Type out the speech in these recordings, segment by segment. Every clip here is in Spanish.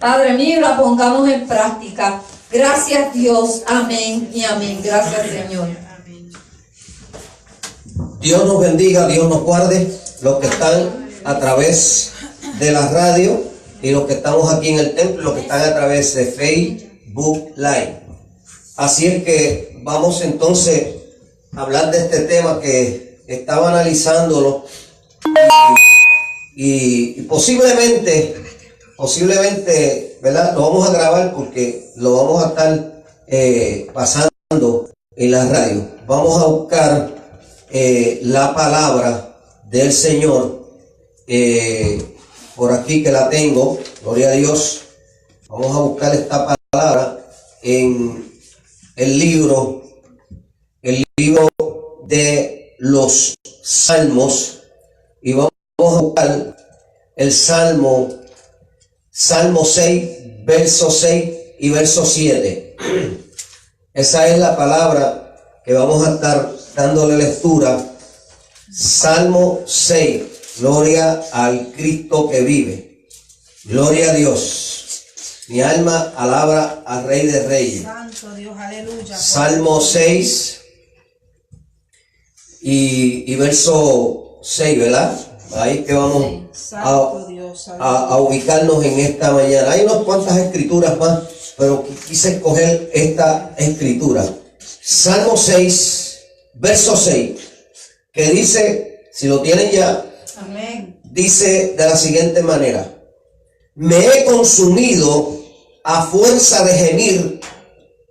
Padre mío, la pongamos en práctica. Gracias Dios, amén y amén. Gracias Señor. Dios nos bendiga, Dios nos guarde, los que están a través de la radio y los que estamos aquí en el templo, los que están a través de Facebook Live. Así es que vamos entonces a hablar de este tema que estaba analizándolo y posiblemente, ¿verdad? Lo vamos a grabar porque lo vamos a estar pasando en la radio. Vamos a buscar la palabra del Señor por aquí que la tengo, gloria a Dios. Vamos a buscar esta palabra en el libro de los Salmos y vamos a buscar el Salmo 6, verso 6 y verso 7. Esa es la palabra que vamos a estar dándole lectura. Salmo 6, gloria al Cristo que vive. Gloria a Dios. Mi alma alaba al Rey de Reyes. Santo Dios, aleluya. Salmo 6 y verso 6, ¿verdad? Ahí que vamos a ubicarnos en esta mañana. Hay unas cuantas escrituras más, pero quise escoger esta escritura. Salmo 6, verso 6, que dice, si lo tienen ya, amén, dice de la siguiente manera: me he consumido a fuerza de gemir,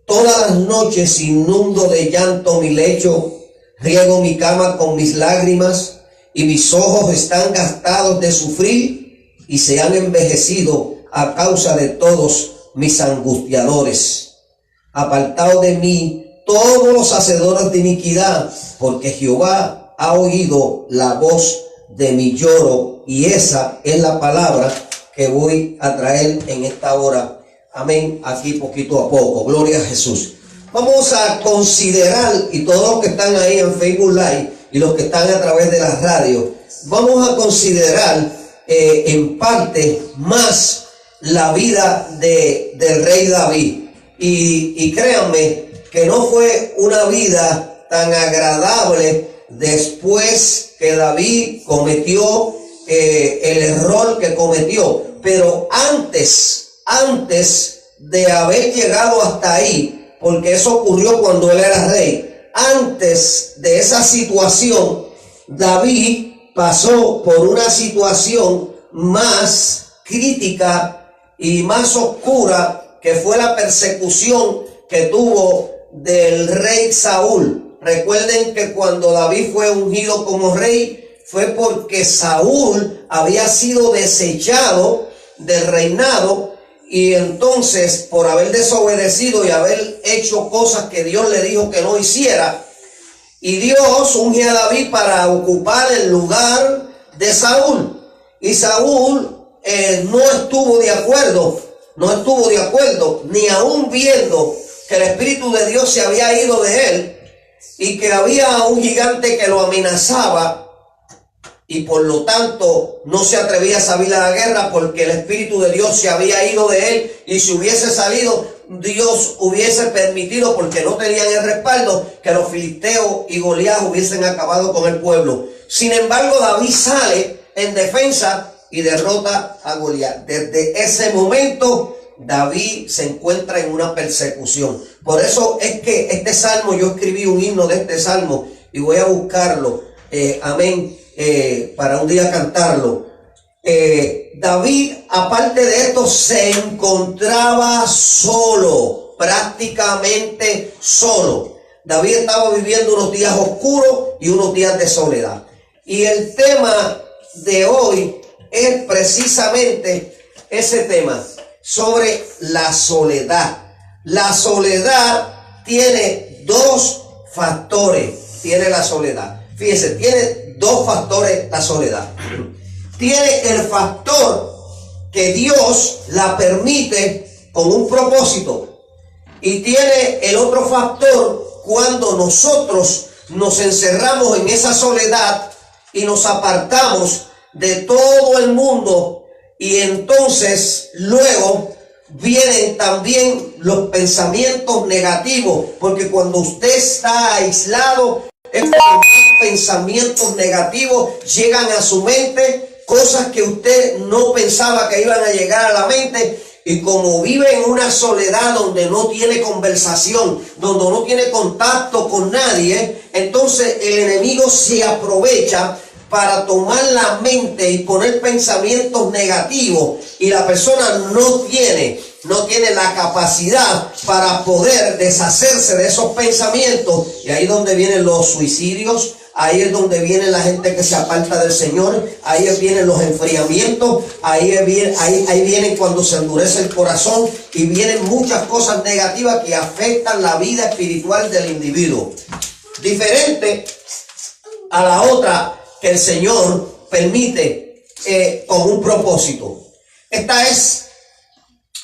todas las noches inundo de llanto mi lecho, riego mi cama con mis lágrimas, y mis ojos están gastados de sufrir y se han envejecido a causa de todos mis angustiadores. Apartado de mí todos los hacedores de iniquidad, porque Jehová ha oído la voz de mi lloro, y esa es la palabra que voy a traer en esta hora. Amén, aquí poquito a poco. Gloria a Jesús. Vamos a considerar, y todos los que están ahí en Facebook Live y los que están a través de la radio, vamos a considerar en parte más la vida del rey David. Y créanme que no fue una vida tan agradable después que David cometió el error que cometió. Pero antes de haber llegado hasta ahí, porque eso ocurrió cuando él era rey, antes de esa situación, David pasó por una situación más crítica y más oscura, que fue la persecución que tuvo del rey Saúl. Recuerden que cuando David fue ungido como rey, fue porque Saúl había sido desechado del reinado, y entonces por haber desobedecido y haber hecho cosas que Dios le dijo que no hiciera, y Dios unge a David para ocupar el lugar de Saúl, y Saúl no estuvo de acuerdo, ni aún viendo que el Espíritu de Dios se había ido de él y que había un gigante que lo amenazaba, y por lo tanto no se atrevía a salir a la guerra porque el Espíritu de Dios se había ido de él, y si hubiese salido, Dios hubiese permitido, porque no tenían el respaldo, que los filisteos y Goliat hubiesen acabado con el pueblo. Sin embargo, David sale en defensa y derrota a Goliat. Desde ese momento David se encuentra en una persecución. Por eso es que este salmo, yo escribí un himno de este salmo y voy a buscarlo, amén, para un día cantarlo. David, aparte de esto, se encontraba solo, prácticamente solo. David estaba viviendo unos días oscuros y unos días de soledad. Y el tema de hoy es precisamente ese tema, sobre la soledad. La soledad tiene dos factores, tiene la soledad. Fíjense, tiene dos factores la soledad. Tiene el factor que Dios la permite con un propósito, y tiene el otro factor cuando nosotros nos encerramos en esa soledad y nos apartamos de todo el mundo, y entonces luego vienen también los pensamientos negativos, porque cuando usted está aislado, es cuando más pensamientos negativos llegan a su mente, cosas que usted no pensaba que iban a llegar a la mente. Y como vive en una soledad donde no tiene conversación, donde no tiene contacto con nadie, entonces el enemigo se aprovecha para tomar la mente y poner pensamientos negativos, y la persona no tiene la capacidad para poder deshacerse de esos pensamientos. Y ahí es donde vienen los suicidios, ahí es donde viene la gente que se aparta del Señor, ahí vienen los enfriamientos, ahí vienen cuando se endurece el corazón, y vienen muchas cosas negativas que afectan la vida espiritual del individuo. Diferente a la otra que el Señor permite con un propósito. Esta es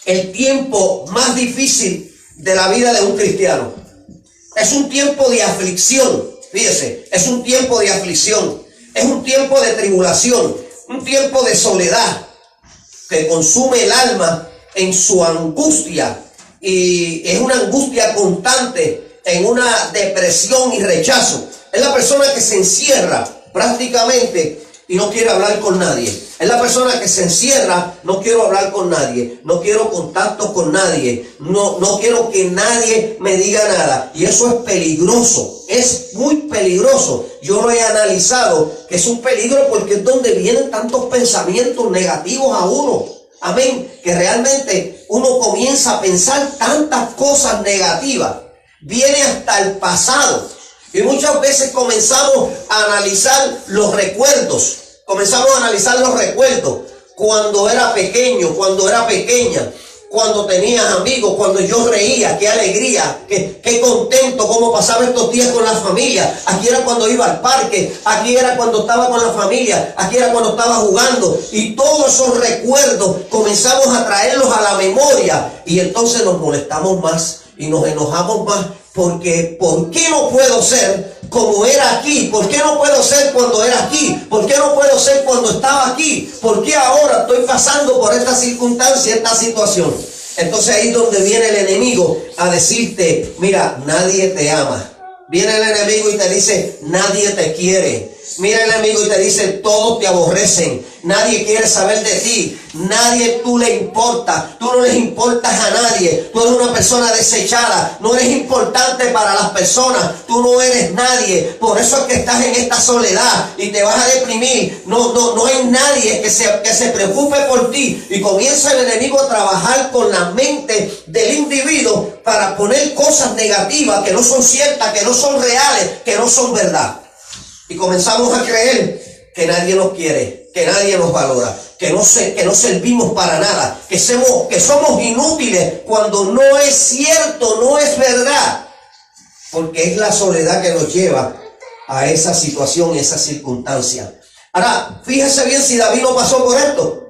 el tiempo más difícil de la vida de un cristiano. Es un tiempo de aflicción. Fíjese, es un tiempo de aflicción, es un tiempo de tribulación, un tiempo de soledad que consume el alma en su angustia, y es una angustia constante, en una depresión y rechazo. Es la persona que se encierra prácticamente y no quiere hablar con nadie. Es la persona que se encierra, no quiero hablar con nadie, no quiero contacto con nadie, no quiero que nadie me diga nada. Y eso es peligroso, es muy peligroso. Yo lo he analizado, que es un peligro, porque es donde vienen tantos pensamientos negativos a uno. Amén, que realmente uno comienza a pensar tantas cosas negativas, viene hasta el pasado. Y muchas veces comenzamos a analizar los recuerdos. Comenzamos a analizar los recuerdos. Cuando era pequeño, cuando era pequeña, cuando tenías amigos, cuando yo reía, qué alegría, qué contento, cómo pasaba estos días con la familia. Aquí era cuando iba al parque, aquí era cuando estaba con la familia, aquí era cuando estaba jugando. Y todos esos recuerdos comenzamos a traerlos a la memoria. Y entonces nos molestamos más y nos enojamos más. Porque, ¿por qué no puedo ser como era aquí? ¿Por qué no puedo ser cuando era aquí? ¿Por qué no puedo ser cuando estaba aquí? ¿Por qué ahora estoy pasando por esta circunstancia, esta situación? Entonces ahí es donde viene el enemigo a decirte, mira, nadie te ama. Viene el enemigo y te dice, nadie te quiere. Mira el enemigo y te dice, todos te aborrecen, nadie quiere saber de ti, nadie tú le importa, tú no les importas a nadie, tú eres una persona desechada, no eres importante para las personas, tú no eres nadie, por eso es que estás en esta soledad y te vas a deprimir, no hay nadie que se preocupe por ti. Y comienza el enemigo a trabajar con la mente del individuo para poner cosas negativas que no son ciertas, que no son reales, que no son verdad. Y comenzamos a creer que nadie nos quiere, que nadie nos valora, que no servimos para nada, que somos inútiles, cuando no es cierto, no es verdad. Porque es la soledad que nos lleva a esa situación, esa circunstancia. Ahora, fíjese bien si David no pasó por esto.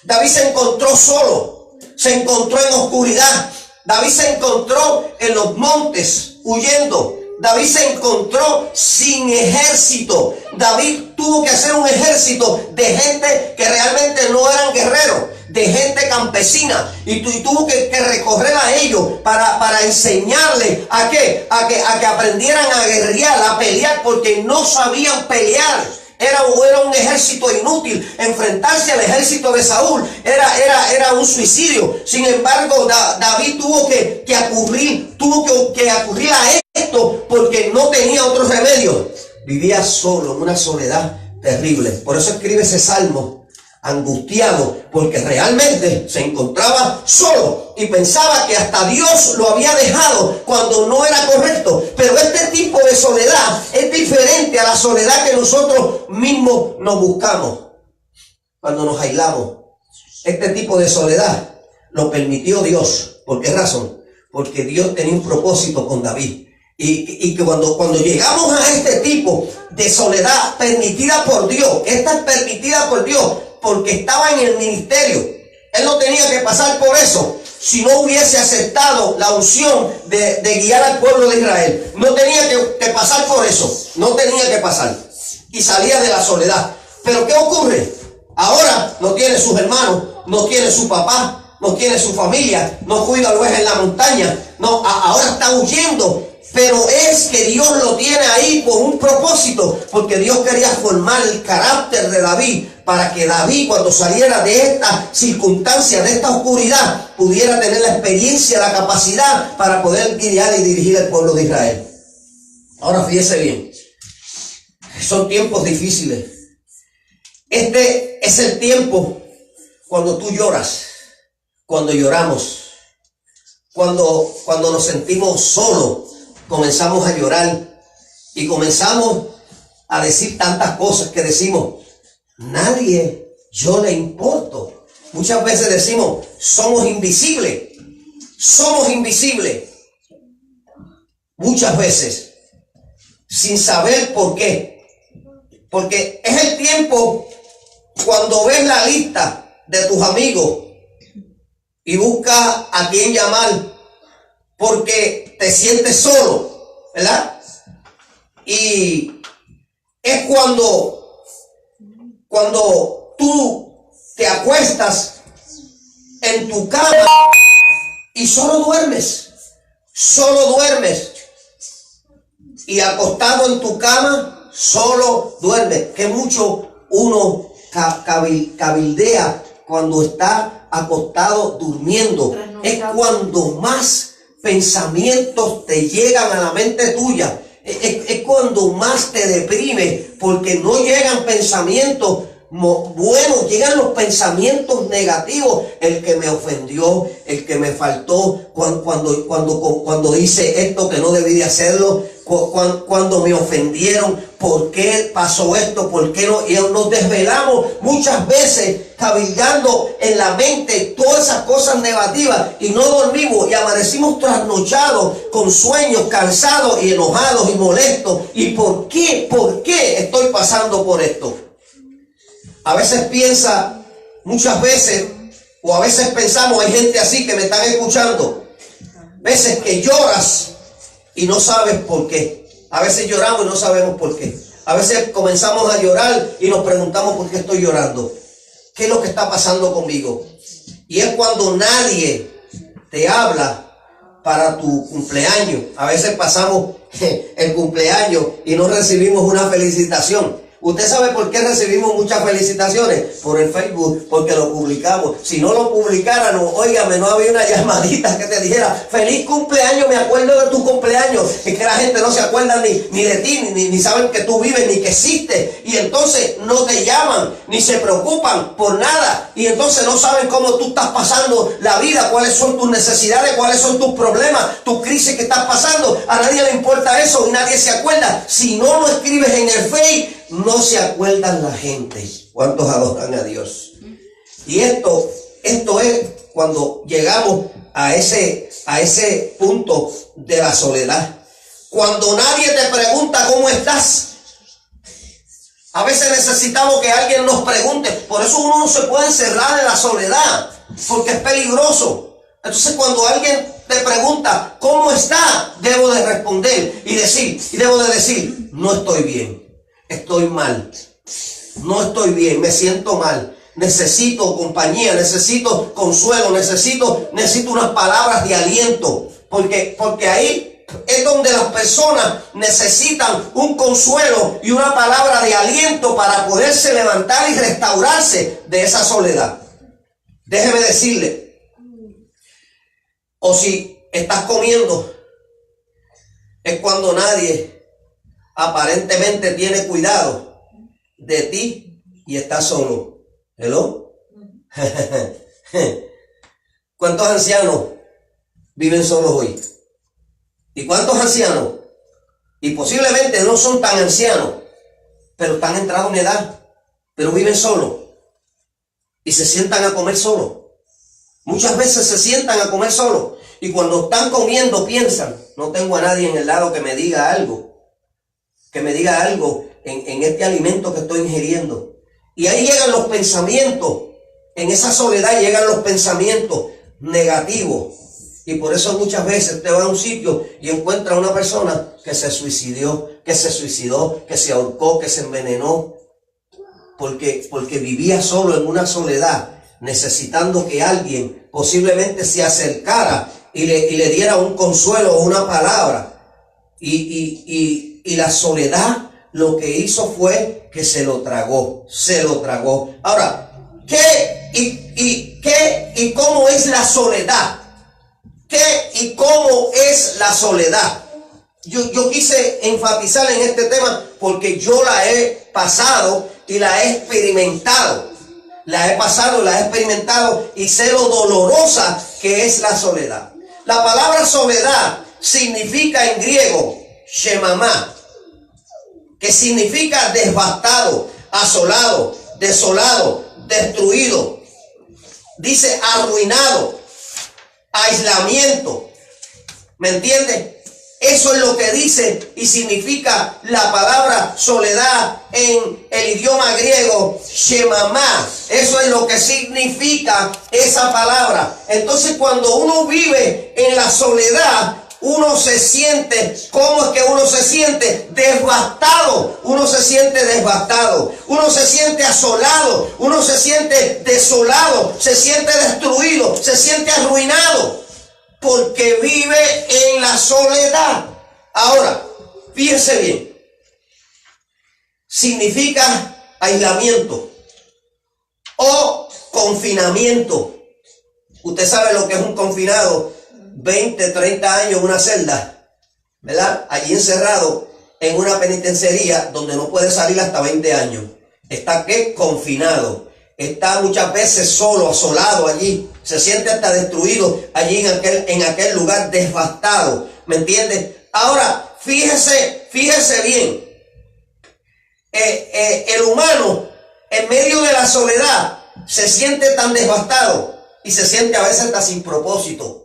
David se encontró solo, se encontró en oscuridad. David se encontró en los montes huyendo. David se encontró sin ejército. David tuvo que hacer un ejército de gente que realmente no eran guerreros, de gente campesina, y tuvo que recorrer a ellos para enseñarles a que aprendieran a guerrear, a pelear, porque no sabían pelear. Era un ejército inútil. Enfrentarse al ejército de Saúl era un suicidio. Sin embargo, David tuvo que acudir a esto porque no tenía otro remedio. Vivía solo, en una soledad terrible. Por eso escribe ese salmo, angustiado, porque realmente se encontraba solo y pensaba que hasta Dios lo había dejado cuando no era correcto. Pero este tipo de soledad es diferente a la soledad que nosotros mismos nos buscamos cuando nos aislamos. Este tipo de soledad lo permitió Dios. ¿Por qué razón? Porque Dios tenía un propósito con David. Y que cuando llegamos a este tipo de soledad permitida por Dios, esta es permitida por Dios porque estaba en el ministerio. Él no tenía que pasar por eso si no hubiese aceptado la unción de guiar al pueblo de Israel. No tenía que pasar por eso, no tenía que pasar. Y salía de la soledad. Pero ¿qué ocurre? Ahora no tiene sus hermanos, no tiene su papá, no tiene su familia, no cuida ovejas en la montaña, no, ahora está huyendo. Pero es que Dios lo tiene ahí por un propósito, porque Dios quería formar el carácter de David, para que David, cuando saliera de esta circunstancia, de esta oscuridad, pudiera tener la experiencia, la capacidad para poder guiar y dirigir al pueblo de Israel. Ahora fíjese bien, son tiempos difíciles. Este es el tiempo cuando tú lloras, cuando lloramos, cuando nos sentimos solos. Comenzamos a llorar y comenzamos a decir tantas cosas que decimos, nadie, yo le importo. Muchas veces decimos, somos invisibles, muchas veces, sin saber por qué. Porque es el tiempo cuando ves la lista de tus amigos y buscas a quién llamar, porque te sientes solo, ¿verdad? Y es cuando tú te acuestas en tu cama y solo duermes. Y acostado en tu cama, solo duermes. Que mucho uno cabildea cuando está acostado durmiendo. Es cuando más pensamientos te llegan a la mente tuya. Es cuando más te deprime, porque no llegan pensamientos buenos, llegan los pensamientos negativos. El que me ofendió, el que me faltó, cuando hice esto que no debí de hacerlo, cuando me ofendieron, ¿por qué pasó esto? ¿Por qué no? Y nos desvelamos muchas veces cabildando en la mente todas esas cosas negativas y no dormimos y amanecimos trasnochados con sueños, cansados y enojados y molestos. ¿Y por qué? ¿Por qué estoy pasando por esto? A veces muchas veces, o a veces pensamos, hay gente así que me están escuchando, veces que lloras y no sabes por qué. A veces lloramos y no sabemos por qué. A veces comenzamos a llorar y nos preguntamos por qué estoy llorando. ¿Qué es lo que está pasando conmigo? Y es cuando nadie te habla para tu cumpleaños. A veces pasamos el cumpleaños y no recibimos una felicitación. ¿Usted sabe por qué recibimos muchas felicitaciones? Por el Facebook, porque lo publicamos. Si no lo publicáramos, óigame, no había una llamadita que te dijera, feliz cumpleaños, me acuerdo de tu cumpleaños. Es que la gente no se acuerda ni de ti, ni saben que tú vives, ni que existes. Y entonces no te llaman, ni se preocupan por nada. Y entonces no saben cómo tú estás pasando la vida, cuáles son tus necesidades, cuáles son tus problemas, tus crisis que estás pasando. A nadie le importa eso y nadie se acuerda. Si no lo escribes en el Facebook, no se acuerdan la gente. ¿Cuántos adoran a Dios? Y esto es cuando llegamos a ese punto de la soledad. Cuando nadie te pregunta cómo estás. A veces necesitamos que alguien nos pregunte. Por eso uno no se puede encerrar en la soledad, porque es peligroso. Entonces cuando alguien te pregunta ¿cómo está?, debo de responder y debo de decir, no estoy bien. Estoy mal, no estoy bien, me siento mal, necesito compañía, necesito consuelo, necesito unas palabras de aliento, porque ahí es donde las personas necesitan un consuelo y una palabra de aliento para poderse levantar y restaurarse de esa soledad. Déjeme decirle, o si estás comiendo, es cuando nadie aparentemente tiene cuidado de ti y estás solo. ¿Hello? ¿Cuántos ancianos viven solos hoy? ¿Y cuántos ancianos? Y posiblemente no son tan ancianos, pero están entrados en edad, pero viven solos y se sientan a comer solos. Muchas veces se sientan a comer solos y cuando están comiendo piensan, no tengo a nadie en el lado que me diga algo en este alimento que estoy ingiriendo. Y ahí llegan los pensamientos, en esa soledad llegan los pensamientos negativos. Y por eso muchas veces te va a un sitio y encuentra a una persona que se suicidó, que se ahorcó, que se envenenó, porque vivía solo en una soledad, necesitando que alguien posiblemente se acercara y le diera un consuelo o una palabra. Y la soledad lo que hizo fue que se lo tragó. Ahora, ¿qué y cómo es la soledad? ¿Qué y cómo es la soledad? Yo quise enfatizar en este tema porque yo la he pasado y la he experimentado. La he pasado, la he experimentado y sé lo dolorosa que es la soledad. La palabra soledad significa en griego shemamá, que significa devastado, asolado, desolado, destruido. Dice arruinado, aislamiento. ¿Me entiendes? Eso es lo que dice y significa la palabra soledad en el idioma griego, shemamá. Eso es lo que significa esa palabra. Entonces, cuando uno vive en la soledad, uno se siente, ¿cómo es que uno se siente? Devastado. Uno se siente devastado. Uno se siente asolado. Uno se siente desolado. Se siente destruido. Se siente arruinado. Porque vive en la soledad. Ahora, fíjense bien. Significa aislamiento o confinamiento. Usted sabe lo que es un confinado. 20, 30 años en una celda, ¿verdad? Allí encerrado en una penitenciaría donde no puede salir hasta 20 años. Está ¿qué? Confinado. Está muchas veces solo, asolado allí. Se siente hasta destruido allí en aquel lugar devastado. ¿Me entiendes? Ahora, fíjese bien. El humano, en medio de la soledad, se siente tan devastado y se siente a veces hasta sin propósito.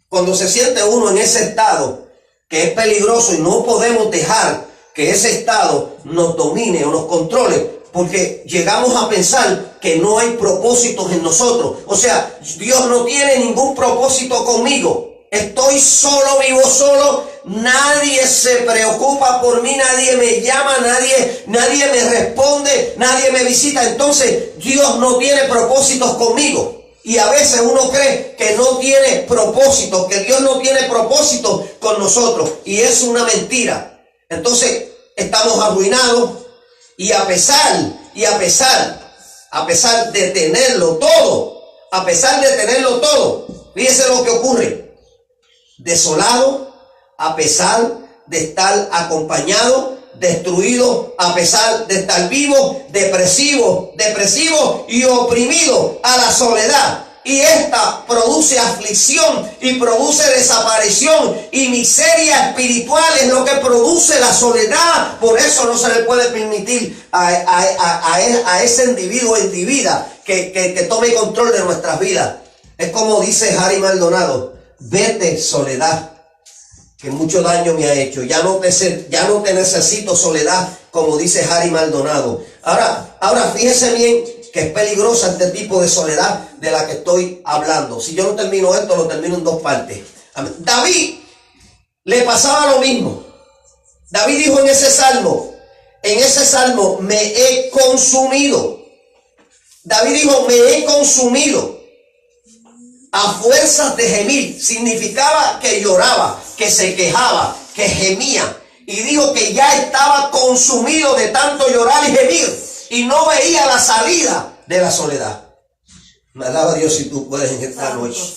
Cuando se siente uno en ese estado, que es peligroso y no podemos dejar que ese estado nos domine o nos controle, porque llegamos a pensar que no hay propósitos en nosotros. O sea, Dios no tiene ningún propósito conmigo. Estoy solo, vivo solo. Nadie se preocupa por mí, nadie me llama, nadie me responde, nadie me visita. Entonces, Dios no tiene propósitos conmigo. Y a veces uno cree que no tiene propósito, que Dios no tiene propósito con nosotros. Y es una mentira. Entonces, estamos arruinados. Y a pesar de tenerlo todo, fíjese lo que ocurre. Desolado, a pesar de estar acompañado, destruido, a pesar de estar vivo, depresivo y oprimido a la soledad. Y esta produce aflicción y produce desaparición y miseria espiritual, es lo que produce la soledad. Por eso no se le puede permitir a ese individuo o individua que tome control de nuestras vidas. Es como dice Harry Maldonado: vete, soledad, que mucho daño me ha hecho. Ya no te necesito, soledad, como dice Harry Maldonado. Ahora fíjese bien que es peligrosa este tipo de soledad de la que estoy hablando. Si yo no termino esto, lo termino en dos partes. David le pasaba lo mismo. David dijo en ese salmo, me he consumido. David dijo, me he consumido a fuerzas de gemir. Significaba que lloraba, que se quejaba, que gemía. Y dijo que ya estaba consumido de tanto llorar y gemir. Y no veía la salida de la soledad. Me alaba Dios si tú puedes en esta noche.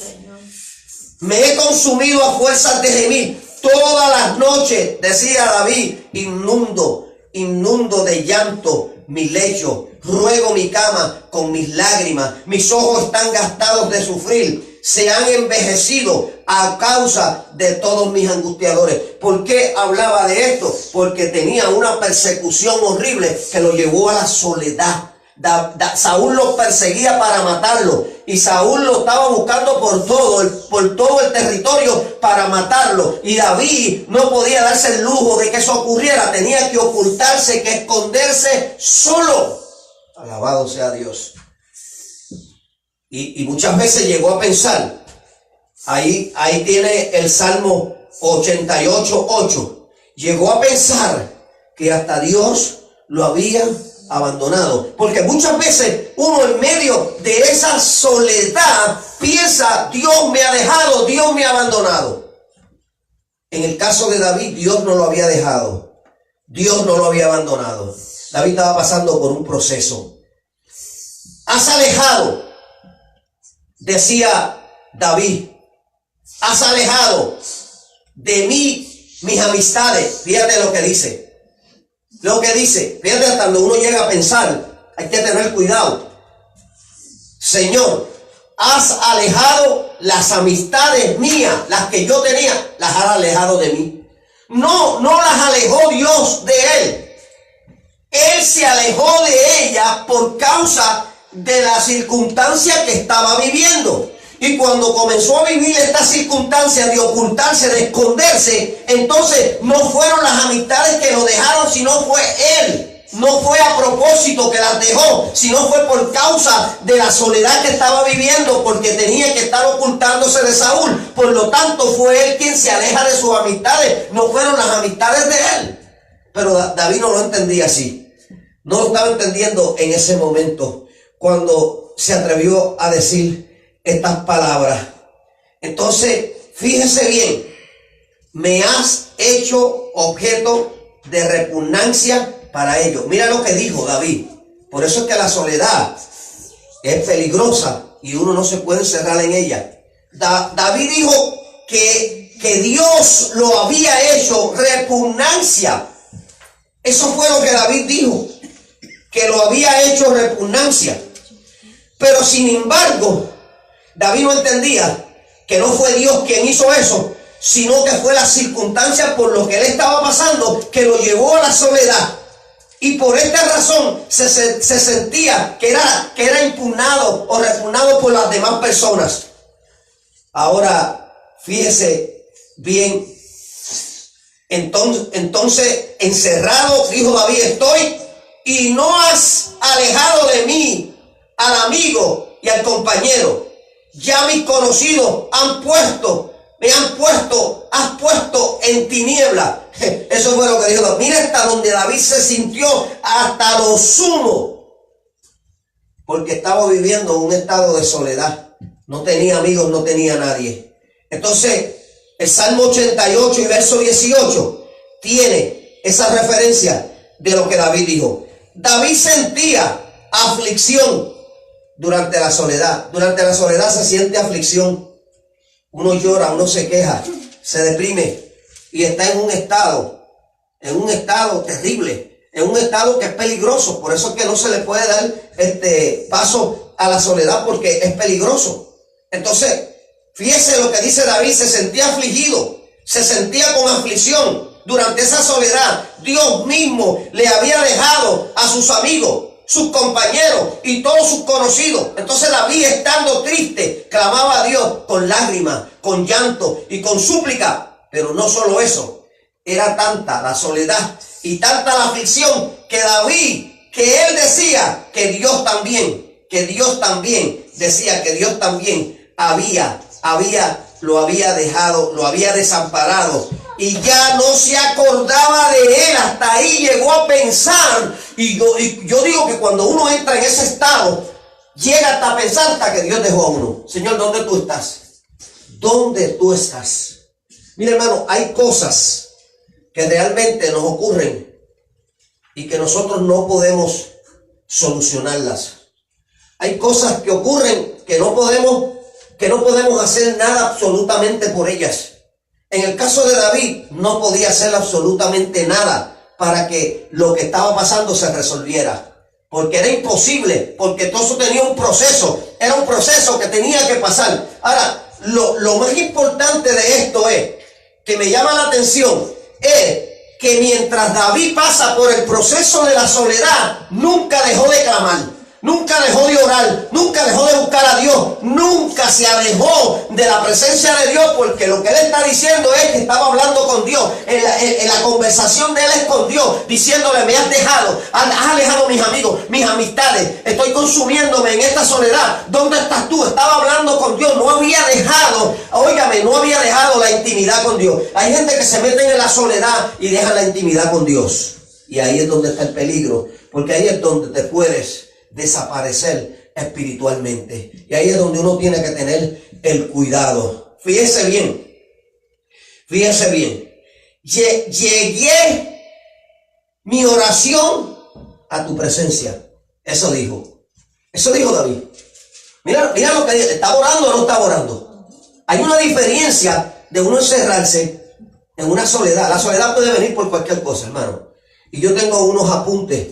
Me he consumido a fuerzas de gemir. Todas las noches, decía David, inundo de llanto mi lecho. Ruego mi cama con mis lágrimas. Mis ojos están gastados de sufrir. Se han envejecido a causa de todos mis angustiadores. ¿Por qué hablaba de esto? Porque tenía una persecución horrible que lo llevó a la soledad. Saúl lo perseguía para matarlo y Saúl lo estaba buscando por todo el territorio para matarlo, y David no podía darse el lujo de que eso ocurriera. Tenía que ocultarse, que esconderse solo. Alabado sea Dios. Y muchas veces llegó a pensar, ahí tiene el Salmo 88:8, llegó a pensar que hasta Dios lo había abandonado, porque muchas veces uno en medio de esa soledad piensa, Dios me ha dejado, Dios me ha abandonado. En el caso de David, Dios no lo había dejado, Dios no lo había abandonado. David estaba pasando por un proceso. Has alejado, decía David, has alejado de mí mis amistades. Fíjate lo que dice. Lo que dice, fíjate, cuando uno llega a pensar, hay que tener cuidado. Señor, has alejado las amistades mías, las que yo tenía, las has alejado de mí. No las alejó Dios de él. Él se alejó de ella por causa de la circunstancia que estaba viviendo. Y cuando comenzó a vivir esta circunstancia de ocultarse, de esconderse, entonces no fueron las amistades que lo dejaron, sino fue él. No fue a propósito que las dejó, sino fue por causa de la soledad que estaba viviendo, porque tenía que estar ocultándose de Saúl. Por lo tanto, fue él quien se aleja de sus amistades, no fueron las amistades de él. Pero David no lo entendía así. No lo estaba entendiendo en ese momento, cuando se atrevió a decir estas palabras. Entonces, fíjese bien, me has hecho objeto de repugnancia para ellos. Mira lo que dijo David. Por eso es que la soledad es peligrosa y uno no se puede encerrar en ella. David dijo que Dios lo había hecho repugnancia. Eso fue lo que David dijo, que lo había hecho repugnancia. Pero sin embargo, David no entendía que no fue Dios quien hizo eso, sino que fue la circunstancia por lo que él estaba pasando que lo llevó a la soledad. Y por esta razón se sentía que era impugnado o repugnado por las demás personas. Ahora, fíjese bien. Entonces, encerrado, dijo David, estoy, y no has alejado de mí al amigo y al compañero. Ya mis conocidos has puesto en tiniebla. Eso fue lo que dijo David. Mira hasta donde David se sintió hasta lo sumo, porque estaba viviendo un estado de soledad. No tenía amigos, no tenía nadie. Entonces, el Salmo 88 y verso 18 tiene esa referencia de lo que David dijo. David sentía aflicción durante la soledad. Durante la soledad se siente aflicción. Uno llora, uno se queja, se deprime y está en un estado terrible, en un estado que es peligroso. Por eso es que no se le puede dar paso a la soledad, porque es peligroso. Entonces, fíjese lo que dice David, se sentía afligido, se sentía con aflicción durante esa soledad. Dios mismo le había dejado a sus amigos, sus compañeros y todos sus conocidos. Entonces David, estando triste, clamaba a Dios con lágrimas, con llanto y con súplica. Pero no solo eso, era tanta la soledad y tanta la aflicción que él decía que Dios también decía que Dios también lo había dejado, lo había desamparado, y ya no se acordaba de él. Hasta ahí llegó a pensar. Y yo digo que cuando uno entra en ese estado, llega hasta pensar hasta que Dios dejó a uno. Señor, ¿dónde tú estás? ¿Dónde tú estás? Mira, hermano, hay cosas que realmente nos ocurren y que nosotros no podemos solucionarlas. Hay cosas que ocurren que no podemos hacer nada absolutamente por ellas. En el caso de David, no podía hacer absolutamente nada para que lo que estaba pasando se resolviera, porque era imposible, porque todo eso tenía un proceso, era un proceso que tenía que pasar. Ahora, lo más importante de esto es, que me llama la atención, es que mientras David pasa por el proceso de la soledad, nunca dejó de clamar, nunca dejó de orar, nunca dejó de buscar a Dios, nunca se alejó de la presencia de Dios, porque lo que él está diciendo es que estaba hablando con Dios. En la conversación de él es con Dios, diciéndole, me has alejado mis amigos, mis amistades, estoy consumiéndome en esta soledad. ¿Dónde estás tú? Estaba hablando con Dios, no había dejado la intimidad con Dios. Hay gente que se mete en la soledad y deja la intimidad con Dios, y ahí es donde está el peligro, porque ahí es donde te puedes desaparecer espiritualmente. Y ahí es donde uno tiene que tener el cuidado. Fíjese bien. Llegué mi oración a tu presencia. Eso dijo David. Mira lo que dice. ¿Está orando o no está orando? Hay una diferencia de uno encerrarse en una soledad. La soledad puede venir por cualquier cosa, hermano. Y yo tengo unos apuntes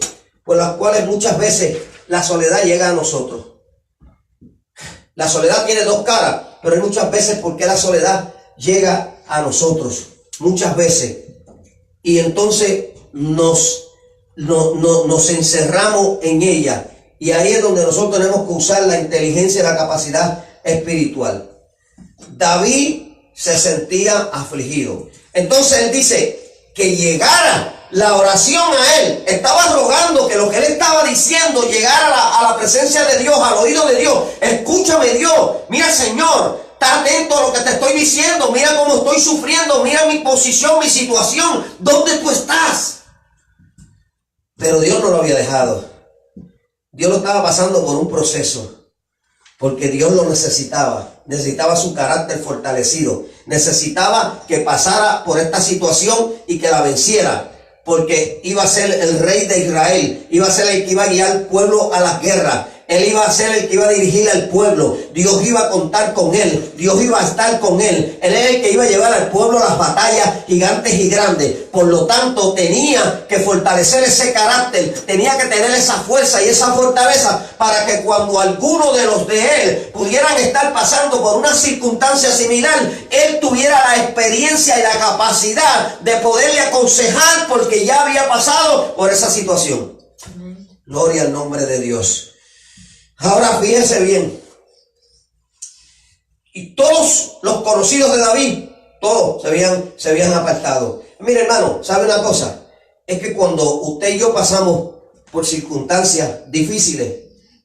por los cuales muchas veces la soledad llega a nosotros. La soledad tiene dos caras, pero hay muchas veces porque la soledad llega a nosotros. Muchas veces. Y entonces nos encerramos en ella. Y ahí es donde nosotros tenemos que usar la inteligencia y la capacidad espiritual. David se sentía afligido. Entonces él dice que llegara la oración a él. Estaba rogando que lo que él estaba diciendo llegara a la presencia de Dios, al oído de Dios. Escúchame, Dios. Mira, Señor, está atento a lo que te estoy diciendo. Mira cómo estoy sufriendo. Mira mi posición, mi situación. ¿Dónde tú estás? Pero Dios no lo había dejado. Dios lo estaba pasando por un proceso, porque Dios lo necesitaba su carácter fortalecido, necesitaba que pasara por esta situación y que la venciera, porque iba a ser el rey de Israel, iba a ser el que iba a guiar al pueblo a las guerras. Él iba a ser el que iba a dirigir al pueblo. Dios iba a contar con él. Dios iba a estar con él. Él es el que iba a llevar al pueblo a las batallas gigantes y grandes. Por lo tanto, tenía que fortalecer ese carácter. Tenía que tener esa fuerza y esa fortaleza para que cuando alguno de los de él pudieran estar pasando por una circunstancia similar, él tuviera la experiencia y la capacidad de poderle aconsejar porque ya había pasado por esa situación. Gloria al nombre de Dios. Ahora fíjense bien. Y todos los conocidos de David, todos se habían apartado. Mire, hermano, ¿sabe una cosa? Es que cuando usted y yo pasamos por circunstancias difíciles,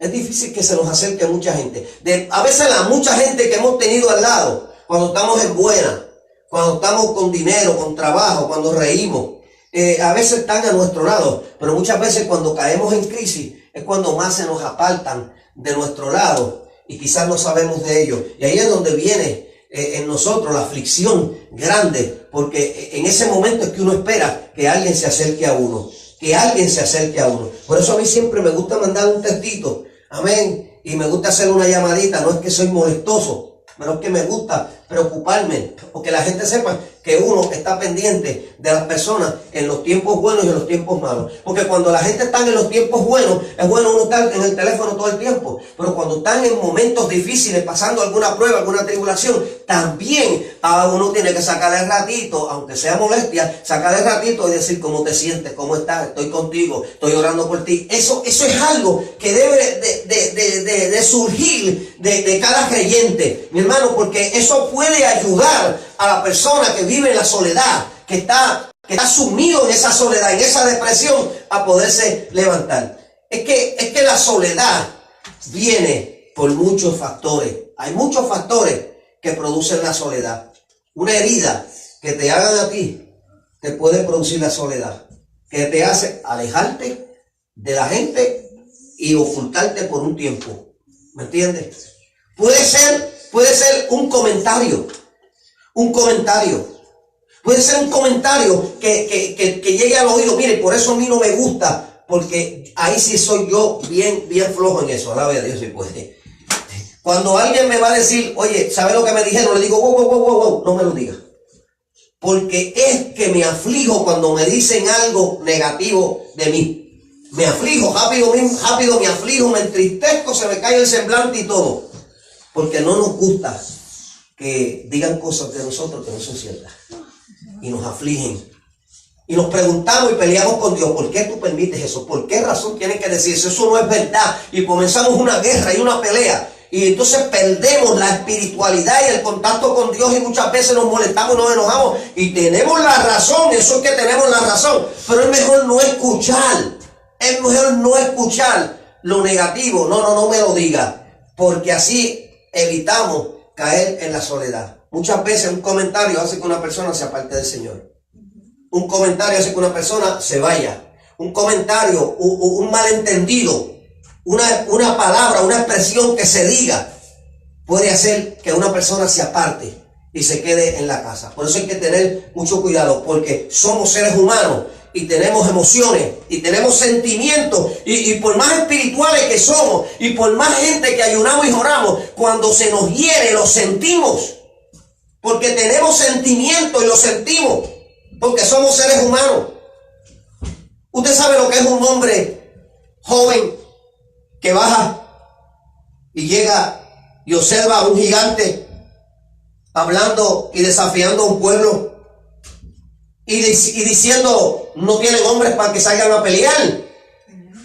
es difícil que se nos acerque mucha gente. A veces la mucha gente que hemos tenido al lado, cuando estamos en buena, cuando estamos con dinero, con trabajo, cuando reímos, a veces están a nuestro lado. Pero muchas veces cuando caemos en crisis, es cuando más se nos apartan de nuestro lado y quizás no sabemos de ello. Y ahí es donde viene en nosotros la aflicción grande, porque en ese momento es que uno espera que alguien se acerque a uno, Por eso a mí siempre me gusta mandar un textito, amén, y me gusta hacer una llamadita. No es que soy molestoso, pero es que me gusta preocuparme, porque la gente sepa que uno está pendiente de las personas en los tiempos buenos y en los tiempos malos. Porque cuando la gente está en los tiempos buenos, es bueno uno estar en el teléfono todo el tiempo. Pero cuando están en momentos difíciles, pasando alguna prueba, alguna tribulación, también a uno tiene que sacar el ratito, aunque sea molestia, sacar el ratito y decir cómo te sientes, cómo estás, estoy contigo, estoy orando por ti. Eso es algo que debe de surgir de cada creyente, mi hermano, porque eso puede ayudar a la persona que vive en la soledad, que está sumido en esa soledad, en esa depresión, a poderse levantar. Es que la soledad viene por muchos factores. Hay muchos factores que producen la soledad. Una herida que te hagan a ti te puede producir la soledad, que te hace alejarte de la gente y ocultarte por un tiempo. ¿Me entiendes? Puede ser un comentario. Puede ser un comentario que llegue al oído. Mire, por eso a mí no me gusta, porque ahí sí soy yo bien flojo en eso. Alabe a Dios si puede. Cuando alguien me va a decir, oye, ¿sabe lo que me dijeron? Le digo, wow, no me lo diga. Porque es que me aflijo cuando me dicen algo negativo de mí. Me aflijo, rápido me aflijo, me entristezco, se me cae el semblante y todo. Porque no nos gusta que digan cosas de nosotros que no son ciertas. Y nos afligen. Y nos preguntamos y peleamos con Dios. ¿Por qué tú permites eso? ¿Por qué razón tienen que decir eso? Eso no es verdad. Y comenzamos una guerra y una pelea. Y entonces perdemos la espiritualidad y el contacto con Dios. Y muchas veces nos molestamos, nos enojamos. Y tenemos la razón. Eso es que tenemos la razón. Pero es mejor no escuchar. Es mejor no escuchar lo negativo. No me lo diga. Porque así evitamos caer en la soledad. Muchas veces un comentario hace que una persona se aparte del Señor. Un comentario hace que una persona se vaya. Un comentario, un malentendido una palabra, una expresión que se diga puede hacer que una persona se aparte y se quede en la casa. Por eso hay que tener mucho cuidado, porque somos seres humanos y tenemos emociones y tenemos sentimientos, y por más espirituales que somos y por más gente que ayunamos y oramos, cuando se nos hiere lo sentimos, porque tenemos sentimientos y lo sentimos, porque somos seres humanos. Usted sabe lo que es un hombre joven que baja y llega y observa a un gigante hablando y desafiando a un pueblo y diciendo: no tienen hombres para que salgan a pelear.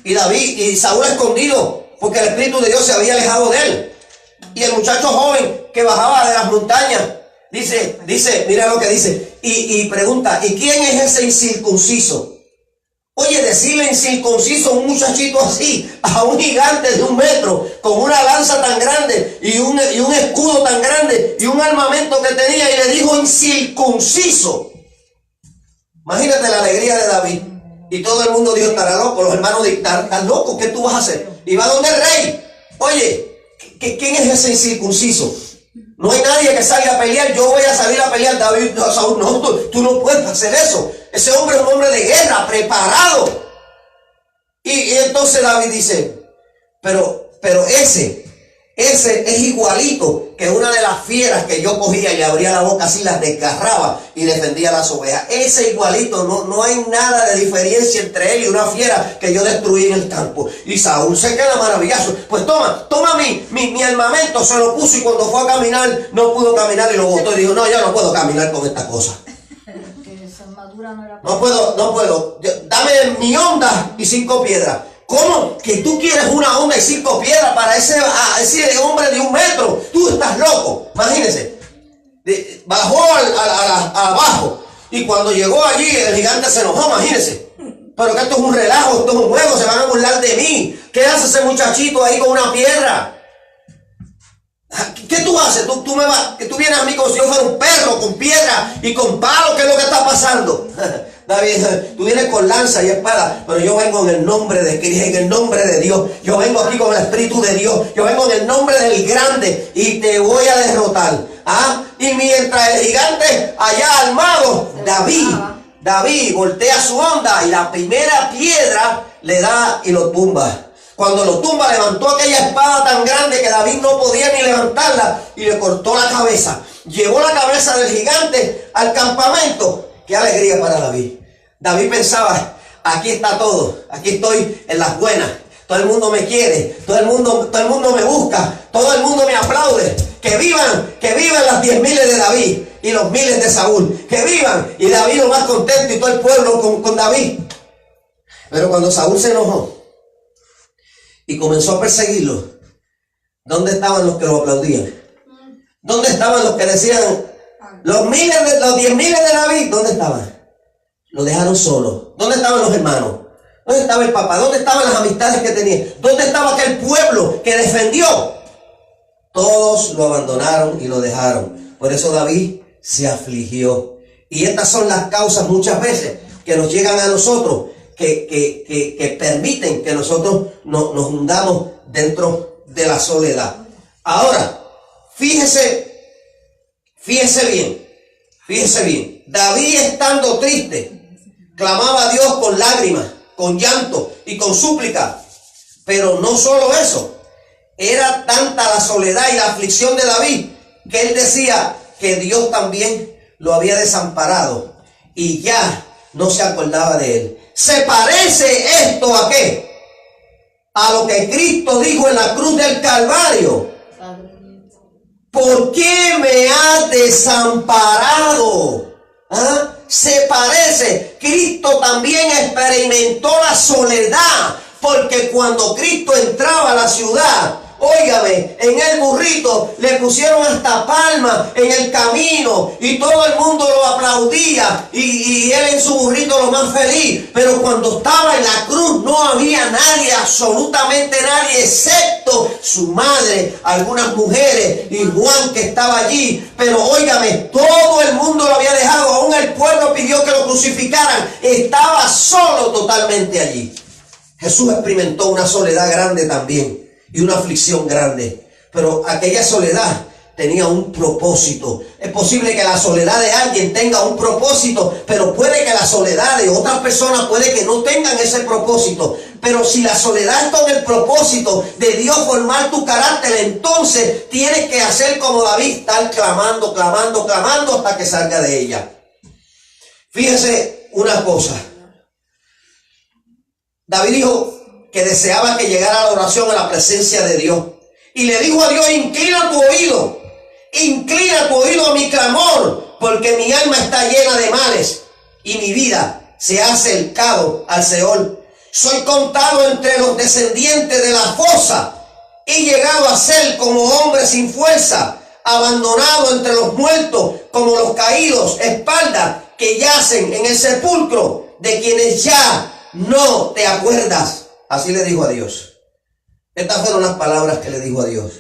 Y David y Saúl escondido porque el Espíritu de Dios se había alejado de él. Y el muchacho joven que bajaba de las montañas dice, mira lo que dice, y pregunta: ¿y quién es ese incircunciso? Oye, decirle incircunciso a un muchachito así, a un gigante de 1 metro, con una lanza tan grande y un escudo tan grande y un armamento que tenía, y le dijo incircunciso. Imagínate la alegría de David. Y todo el mundo dijo: estará loco. Los hermanos dijeron: estás loco, ¿qué tú vas a hacer? Y va donde el rey. Oye, ¿quién es ese incircunciso? No hay nadie que salga a pelear. Yo voy a salir a pelear. David, no, Saúl, no, tú no puedes hacer eso. Ese hombre es un hombre de guerra, preparado. Y entonces David dice: pero ese es igualito que una de las fieras que yo cogía y le abría la boca así, las desgarraba y defendía las ovejas. Ese igualito, no hay nada de diferencia entre él y una fiera que yo destruí en el campo. Y Saúl se queda maravilloso. Pues toma mi armamento. Se lo puso, y cuando fue a caminar no pudo caminar y lo botó y dijo: no, yo no puedo caminar con esta cosa. No puedo. Dame mi honda y 5 piedras. ¿Cómo? ¿Que tú quieres una honda y 5 piedras para ese hombre de 1 metro? Tú estás loco. Imagínense. Bajó abajo. Y cuando llegó allí, el gigante se enojó. Imagínense. Pero que esto es un relajo, esto es un juego. Se van a burlar de mí. ¿Qué hace ese muchachito ahí con una piedra? ¿Qué tú haces? Tú vienes a mí como si yo fuera un perro, con piedra y con palo. ¿Qué es lo que está pasando? David, tú vienes con lanza y espada, pero yo vengo en el nombre de Cristo, en el nombre de Dios. Yo vengo aquí con el Espíritu de Dios. Yo vengo en el nombre del grande y te voy a derrotar. Y mientras el gigante allá armado, David voltea su onda y la primera piedra le da y lo tumba. Cuando lo tumba, levantó aquella espada tan grande que David no podía ni levantarla y le cortó la cabeza. Llevó la cabeza del gigante al campamento. ¡Qué alegría para David! David pensaba: aquí está todo, aquí estoy en las buenas. Todo el mundo me quiere, todo el mundo me busca, todo el mundo me aplaude. Que vivan las 10.000 de David y los 1.000 de Saúl. Que vivan. Y David lo más contento y todo el pueblo con David. Pero cuando Saúl se enojó y comenzó a perseguirlo, ¿dónde estaban los que lo aplaudían? ¿Dónde estaban los que decían: los 10.000 de David? ¿Dónde estaban? Lo dejaron solo. ¿Dónde estaban los hermanos? ¿Dónde estaba el papá? ¿Dónde estaban las amistades que tenía? ¿Dónde estaba aquel pueblo que defendió? Todos lo abandonaron y lo dejaron. Por eso David se afligió. Y estas son las causas muchas veces que nos llegan a nosotros, que permiten que nosotros nos hundamos dentro de la soledad. Ahora, fíjese bien. David, estando triste, clamaba a Dios con lágrimas, con llanto y con súplica. Pero no solo eso, era tanta la soledad y la aflicción de David que él decía que Dios también lo había desamparado y ya no se acordaba de él. ¿Se parece esto a qué? A lo que Cristo dijo en la cruz del Calvario. ¿Por qué me has desamparado? Se parece. Cristo también experimentó la soledad, porque cuando Cristo entraba a la ciudad, óigame, en el burrito le pusieron hasta palmas en el camino y todo el mundo lo aplaudía y él en su burrito lo más feliz. Pero cuando estaba en la cruz no había nadie, absolutamente nadie, excepto su madre, algunas mujeres y Juan que estaba allí. Pero óigame, todo el mundo lo había dejado, aún el pueblo pidió que lo crucificaran. Estaba solo totalmente allí. Jesús experimentó una soledad grande también y una aflicción grande, pero aquella soledad tenía un propósito. Es posible que la soledad de alguien tenga un propósito, pero puede que la soledad de otras personas puede que no tengan ese propósito. Pero si la soledad es con el propósito de Dios formar tu carácter, entonces tienes que hacer como David, estar clamando, clamando, clamando hasta que salga de ella. Fíjese una cosa. David dijo que deseaba que llegara la oración a la presencia de Dios. Y le dijo a Dios, inclina tu oído a mi clamor, porque mi alma está llena de males y mi vida se ha acercado al Seol. Soy contado entre los descendientes de la fosa, he llegado a ser como hombre sin fuerza, abandonado entre los muertos, como los caídos, espaldas que yacen en el sepulcro, de quienes ya no te acuerdas. Así le dijo a Dios. Estas fueron las palabras que le dijo a Dios.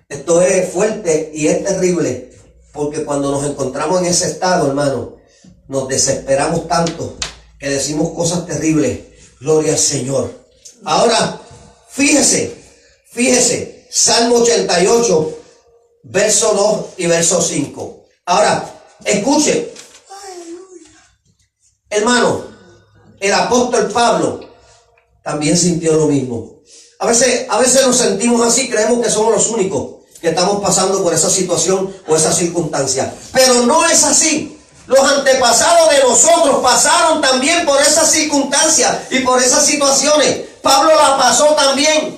Esto es fuerte y es terrible, porque cuando nos encontramos en ese estado, hermano, nos desesperamos tanto que decimos cosas terribles. Gloria al Señor. Ahora, fíjese, Salmo 88, verso 2 y verso 5. Ahora, escuche, hermano, el apóstol Pablo también sintió lo mismo. A veces nos sentimos así, creemos que somos los únicos que estamos pasando por esa situación o esa circunstancia. Pero no es así. Los antepasados de nosotros pasaron también por esas circunstancias y por esas situaciones. Pablo la pasó también.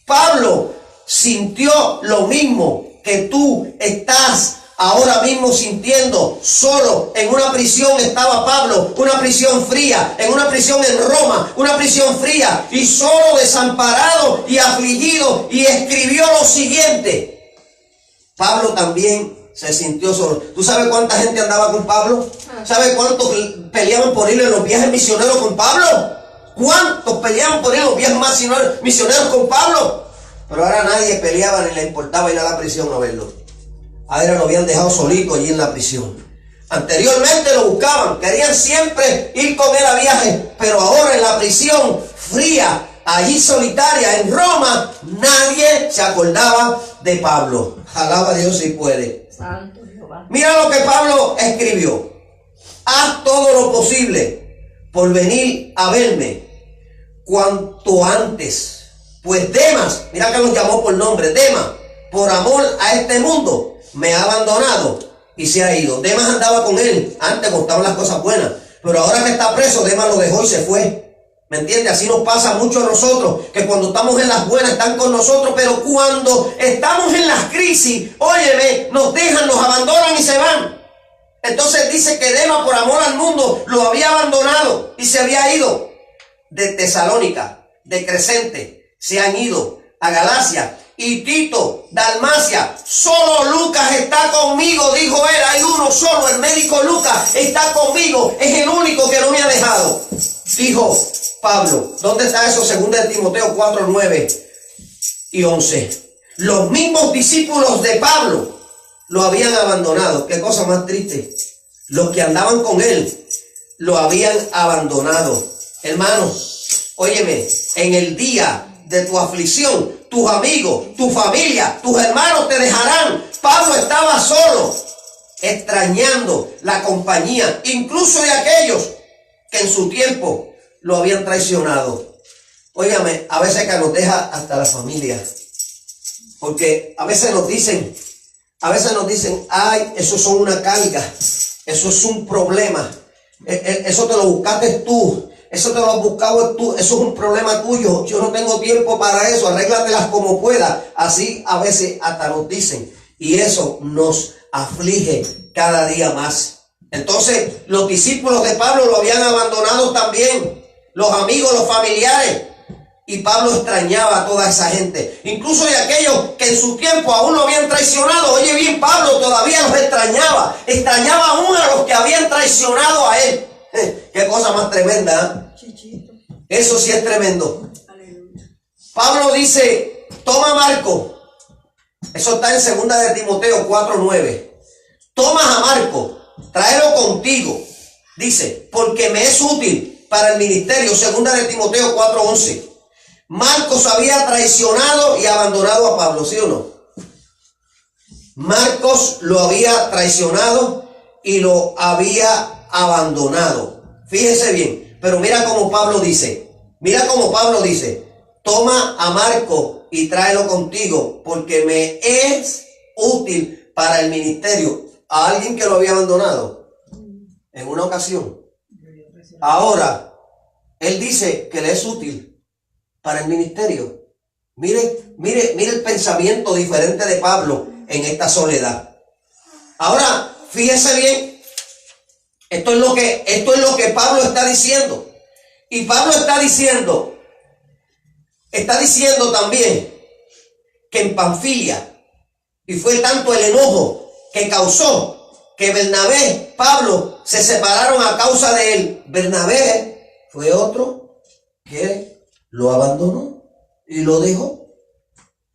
Pablo sintió lo mismo que tú estás ahora mismo sintiendo. Solo en una prisión estaba Pablo, una prisión fría, en una prisión en Roma, una prisión fría, y solo, desamparado y afligido, y escribió lo siguiente. Pablo también se sintió solo. ¿Tú sabes cuánta gente andaba con Pablo? ¿Sabes cuántos peleaban por ir en los viajes misioneros con Pablo? ¿Cuántos peleaban por ir en los viajes misioneros con Pablo? Pero ahora nadie peleaba ni le importaba ir a la prisión a verlo. Ahora lo habían dejado solito allí en la prisión. Anteriormente lo buscaban, querían siempre ir con él a viajes, pero ahora en la prisión fría, allí solitaria en Roma, nadie se acordaba de Pablo. Alaba a Dios si puede. Santo Jehová. Mira lo que Pablo escribió. Haz todo lo posible por venir a verme cuanto antes. Pues Demas, mira que los llamó por nombre, Demas, por amor a este mundo, me ha abandonado y se ha ido. Demas andaba con él antes cuando estaban las cosas buenas, pero ahora que está preso, Demas lo dejó y se fue. ¿Me entiendes? Así nos pasa mucho a nosotros, que cuando estamos en las buenas están con nosotros, pero cuando estamos en las crisis, óyeme, nos dejan, nos abandonan y se van. Entonces dice que Demas, por amor al mundo, lo había abandonado y se había ido. De Tesalónica, de Crescente, se han ido a Galacia, y Tito, Dalmacia. Solo Lucas está conmigo, dijo él. Hay uno solo, el médico Lucas está conmigo, es el único que no me ha dejado, dijo Pablo. ¿Dónde está eso? 2 de Timoteo 4, 9 y 11. Los mismos discípulos de Pablo lo habían abandonado. Qué cosa más triste. Los que andaban con él lo habían abandonado. Hermano, óyeme, en el día de tu aflicción, tus amigos, tu familia, tus hermanos te dejarán. Pablo estaba solo, extrañando la compañía, incluso de aquellos que en su tiempo lo habían traicionado. Óigame, a veces que nos deja hasta la familia, porque a veces nos dicen, ay, eso son una carga, eso es un problema, eso te lo buscaste tú, eso te lo has buscado tú, eso es un problema tuyo, yo no tengo tiempo para eso, arréglatelas como puedas. Así a veces hasta nos dicen, y eso nos aflige cada día más. Entonces los discípulos de Pablo lo habían abandonado también, los amigos, los familiares, y Pablo extrañaba a toda esa gente, incluso de aquellos que en su tiempo aún lo habían traicionado. Oye bien, Pablo todavía los extrañaba aún a los que habían traicionado a él. Qué cosa más tremenda, ¿eh? Eso sí es tremendo. Pablo dice, toma Marco, eso está en 2 de Timoteo 4, 9. Toma a Marco, tráelo contigo, dice, porque me es útil para el ministerio. Segunda de Timoteo 4:11. Marcos había traicionado y abandonado a Pablo, ¿sí o no? Marcos lo había traicionado y lo había abandonado. Fíjese bien, pero mira cómo Pablo dice, toma a Marco y tráelo contigo, porque me es útil para el ministerio. A alguien que lo había abandonado en una ocasión. Ahora, él dice que le es útil para el ministerio. Mire el pensamiento diferente de Pablo en esta soledad. Ahora, fíjese bien, esto es lo que Pablo está diciendo. Y Pablo está diciendo también que en Panfilia, y fue tanto el enojo que causó que Bernabé, Pablo, se separaron a causa de él. Bernabé fue otro que lo abandonó y lo dejó.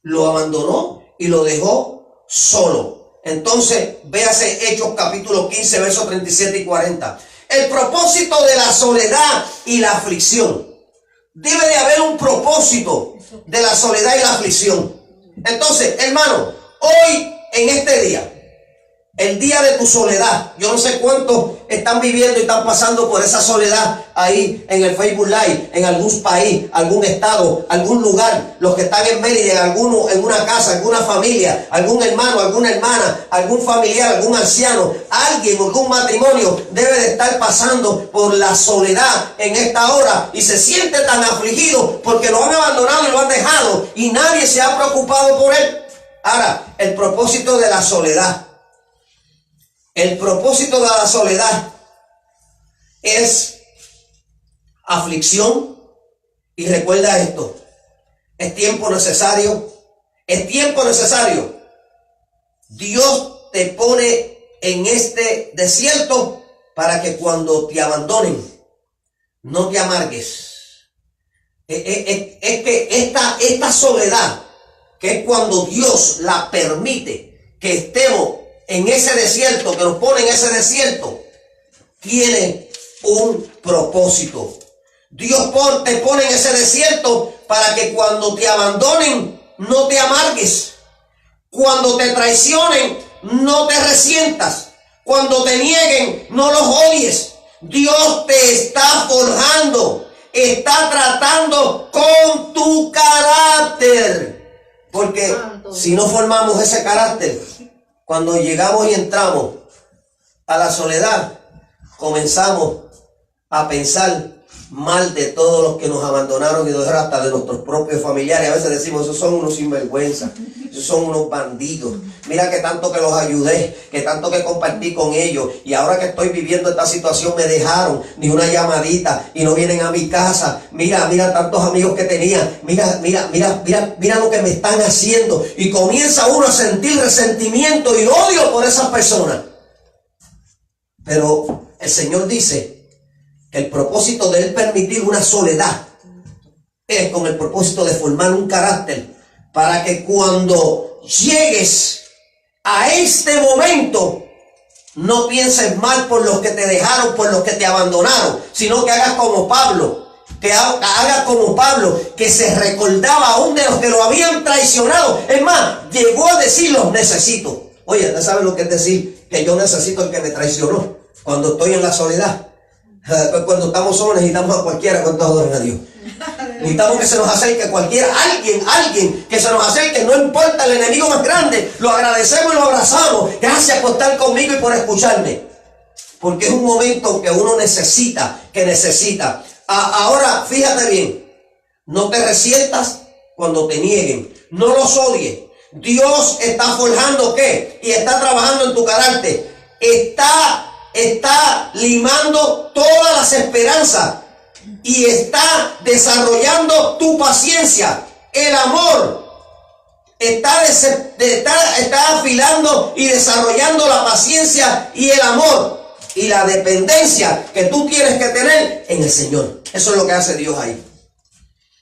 Lo abandonó y lo dejó solo. Entonces, véase Hechos capítulo 15, versos 37 y 40. El propósito de la soledad y la aflicción. Debe de haber un propósito de la soledad y la aflicción. Entonces, hermano, hoy en este día, el día de tu soledad, yo no sé cuántos están viviendo y están pasando por esa soledad ahí en el Facebook Live, en algún país, algún estado, algún lugar, los que están en Mérida, alguno en una casa, alguna familia, algún hermano, alguna hermana, algún familiar, algún anciano, alguien, algún matrimonio debe de estar pasando por la soledad en esta hora y se siente tan afligido porque lo han abandonado y lo han dejado y nadie se ha preocupado por él. Ahora, el propósito de la soledad. El propósito de la soledad es aflicción. Y recuerda esto, es tiempo necesario. Dios te pone en este desierto para que cuando te abandonen no te amargues. Es que esta soledad, que es cuando Dios la permite que estemos en ese desierto, que nos pone en ese desierto, tiene un propósito. Dios te pone en ese desierto para que cuando te abandonen no te amargues. Cuando te traicionen no te resientas. Cuando te nieguen no los odies. Dios te está forjando, está tratando con tu carácter. Porque si no formamos ese carácter, cuando llegamos y entramos a la soledad, comenzamos a pensar mal de todos los que nos abandonaron y nos dejaron, hasta de nuestros propios familiares. A veces decimos, esos son unos sinvergüenza, esos son unos bandidos. Mira que tanto que los ayudé, que tanto que compartí con ellos, y ahora que estoy viviendo esta situación me dejaron, ni una llamadita, y no vienen a mi casa. Mira tantos amigos que tenía, mira lo que me están haciendo, y comienza uno a sentir resentimiento y odio por esas personas. Pero el Señor dice que el propósito de Él permitir una soledad es con el propósito de formar un carácter para que cuando llegues a este momento no pienses mal por los que te dejaron, por los que te abandonaron, sino que hagas como Pablo, que se recordaba aún de los que lo habían traicionado. Es más, llegó a decir, los necesito. Oye, ¿no sabes lo que es decir que yo necesito el que me traicionó? Cuando estoy en la soledad, cuando estamos solos necesitamos a cualquiera. ¿Cuántos adoran a Dios? Necesitamos que se nos acerque cualquiera, alguien que se nos acerque, no importa el enemigo más grande, lo agradecemos y lo abrazamos. Gracias por estar conmigo y por escucharme, porque es un momento que uno necesita. Ahora, fíjate bien, no te resientas cuando te nieguen, no los odies. Dios está forjando ¿qué? Y está trabajando en tu carácter, está limando todas las esperanzas y está desarrollando tu paciencia. El amor está afilando y desarrollando la paciencia y el amor y la dependencia que tú tienes que tener en el Señor. Eso es lo que hace Dios ahí.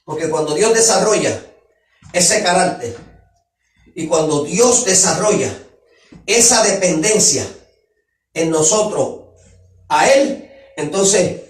Porque cuando Dios desarrolla ese carácter y cuando Dios desarrolla esa dependencia en nosotros a Él, entonces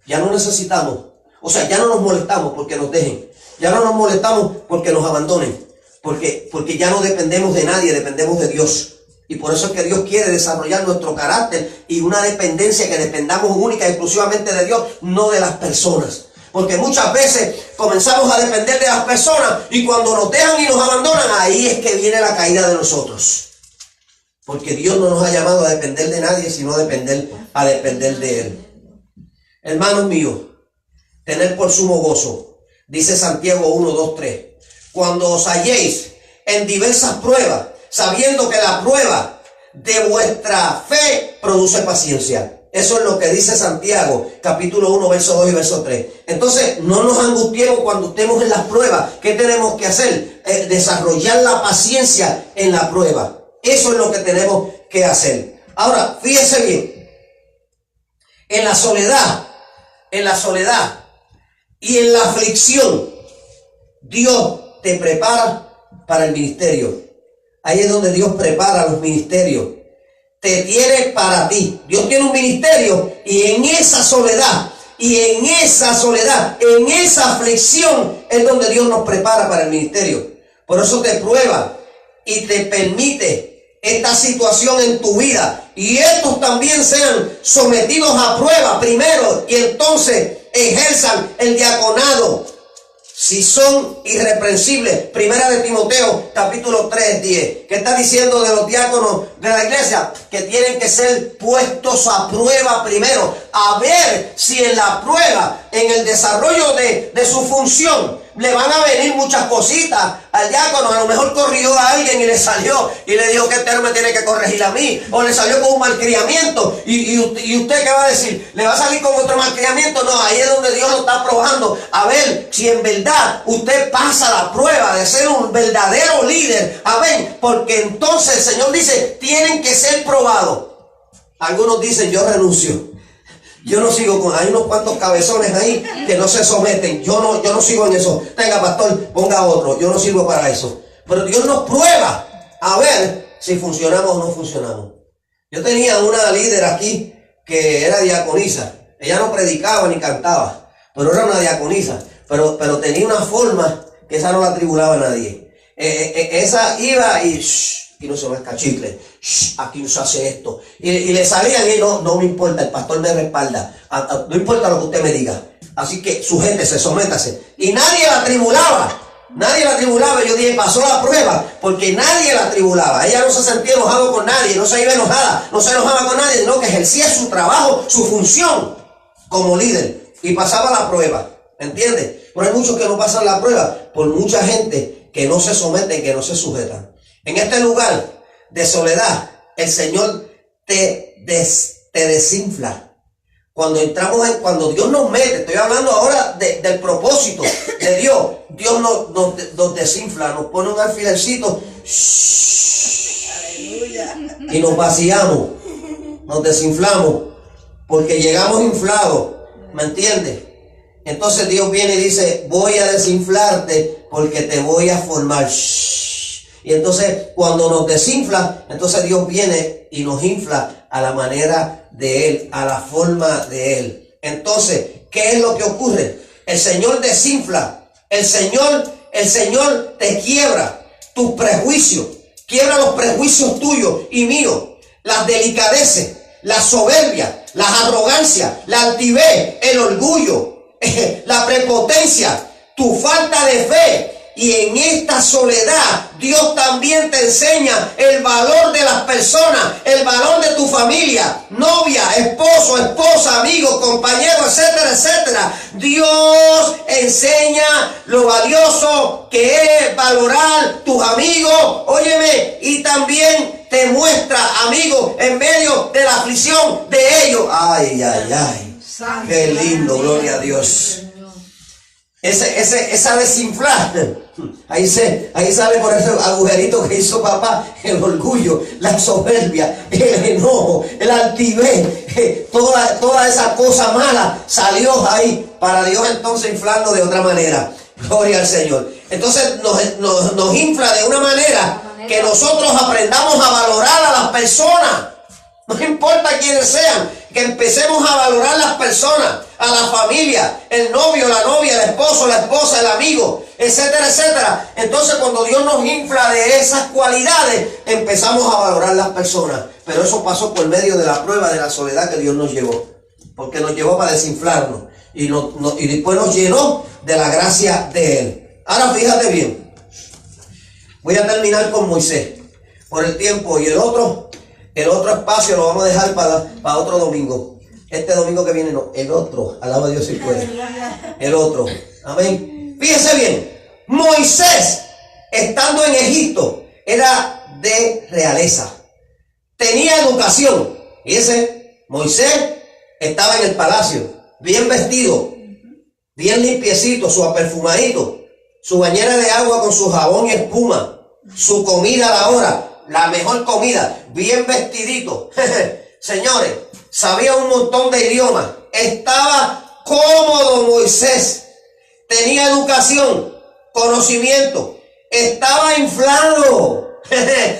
Ya no necesitamos. O sea, ya no nos molestamos porque nos dejen. Ya no nos molestamos porque nos abandonen. Porque ya no dependemos de nadie, dependemos de Dios. Y por eso es que Dios quiere desarrollar nuestro carácter y una dependencia, que dependamos única y exclusivamente de Dios, no de las personas. Porque muchas veces comenzamos a depender de las personas y cuando nos dejan y nos abandonan, ahí es que viene la caída de nosotros. Porque Dios no nos ha llamado a depender de nadie, sino a depender de Él. Hermanos míos, tener por sumo gozo, dice Santiago 1, 2, 3. Cuando os halléis en diversas pruebas, sabiendo que la prueba de vuestra fe produce paciencia. Eso es lo que dice Santiago, capítulo 1, verso 2 y verso 3. Entonces, no nos angustiemos cuando estemos en las pruebas. ¿Qué tenemos que hacer? Desarrollar la paciencia en la prueba. Eso es lo que tenemos que hacer. Ahora, fíjese bien. En la soledad y en la aflicción, Dios te prepara para el ministerio. Ahí es donde Dios prepara los ministerios. Te tiene para ti. Dios tiene un ministerio y en esa soledad, en esa aflicción es donde Dios nos prepara para el ministerio. Por eso te prueba y te permite esta situación en tu vida. Y estos también sean sometidos a prueba primero y entonces ejerzan el diaconado. Si son irreprensibles. Primera de Timoteo, capítulo 3, 10. ¿Qué está diciendo de los diáconos de la iglesia? Que tienen que ser puestos a prueba primero. A ver si en la prueba, en el desarrollo de su función, le van a venir muchas cositas al diácono. A lo mejor corrigió a alguien y le salió y le dijo que este me tiene que corregir a mí, o le salió con un malcriamiento y usted ¿qué va a decir? ¿Le va a salir con otro malcriamiento? No, ahí es donde Dios lo está probando, a ver si en verdad usted pasa la prueba de ser un verdadero líder. A ver, porque entonces el Señor dice, tienen que ser probados. Algunos dicen, yo renuncio. Yo no sigo con, hay unos cuantos cabezones ahí que no se someten. Yo no sigo en eso. Tenga, pastor, ponga otro. Yo no sirvo para eso. Pero Dios nos prueba a ver si funcionamos o no funcionamos. Yo tenía una líder aquí que era diaconisa. Ella no predicaba ni cantaba, pero era una diaconisa. Pero tenía una forma que esa no la atribulaba a nadie. Esa iba y no se me escachicle, aquí no se hace esto, y le salían y no me importa, el pastor me respalda, no importa lo que usted me diga, así que sujétese, sométase, y nadie la atribulaba. Yo dije, pasó la prueba porque nadie la atribulaba. Ella no se sentía enojado con nadie, no se iba enojada, no se enojaba con nadie, sino que ejercía su trabajo, su función como líder, y pasaba la prueba, ¿entiendes? Pero hay muchos que no pasan la prueba por mucha gente que no se someten, que no se sujetan. En este lugar de soledad, el Señor te desinfla. Cuando Dios nos mete, estoy hablando ahora del propósito de Dios. Dios nos desinfla, nos pone un alfilercito y nos vaciamos, nos desinflamos, porque llegamos inflados, ¿me entiendes? Entonces Dios viene y dice, voy a desinflarte porque te voy a formar. Y entonces cuando nos desinfla, entonces Dios viene y nos infla a la manera de Él, a la forma de Él. Entonces, ¿qué es lo que ocurre? El Señor desinfla, el Señor te quiebra tus prejuicios, quiebra los prejuicios tuyos y míos, las delicadeces, la soberbia, las arrogancias, la altivez, el orgullo, la prepotencia, tu falta de fe. Y en esta soledad, Dios también te enseña el valor de las personas, el valor de tu familia, novia, esposo, esposa, amigo, compañero, etcétera, etcétera. Dios enseña lo valioso que es valorar tus amigos, óyeme, y también te muestra, amigos, en medio de la aflicción de ellos. Ay, ay, ay. Qué lindo, gloria a Dios. Esa desinflar, ahí sale por ese agujerito que hizo papá, el orgullo, la soberbia, el enojo, el altivez, toda esa cosa mala salió ahí para Dios entonces inflarnos de otra manera. Gloria al Señor. Entonces nos infla de una manera que nosotros aprendamos a valorar a las personas. No importa quiénes sean, que empecemos a valorar las personas. a la familia, el novio, la novia, el esposo, la esposa, el amigo, etcétera, etcétera. Entonces cuando Dios nos infla de esas cualidades, empezamos a valorar las personas. Pero eso pasó por medio de la prueba de la soledad que Dios nos llevó, porque nos llevó para desinflarnos y después nos llenó de la gracia de Él. Ahora fíjate bien, voy a terminar con Moisés por el tiempo, y el otro espacio lo vamos a dejar para otro domingo. Este domingo que viene no, el otro, alaba a Dios si puede. El otro, amén. Fíjese bien, Moisés, estando en Egipto, era de realeza, tenía educación. Fíjese, Moisés estaba en el palacio, bien vestido, bien limpiecito, su aperfumadito, su bañera de agua con su jabón y espuma, su comida a la hora, la mejor comida, bien vestidito. Señores, sabía un montón de idiomas, estaba cómodo Moisés, tenía educación, conocimiento, estaba inflado.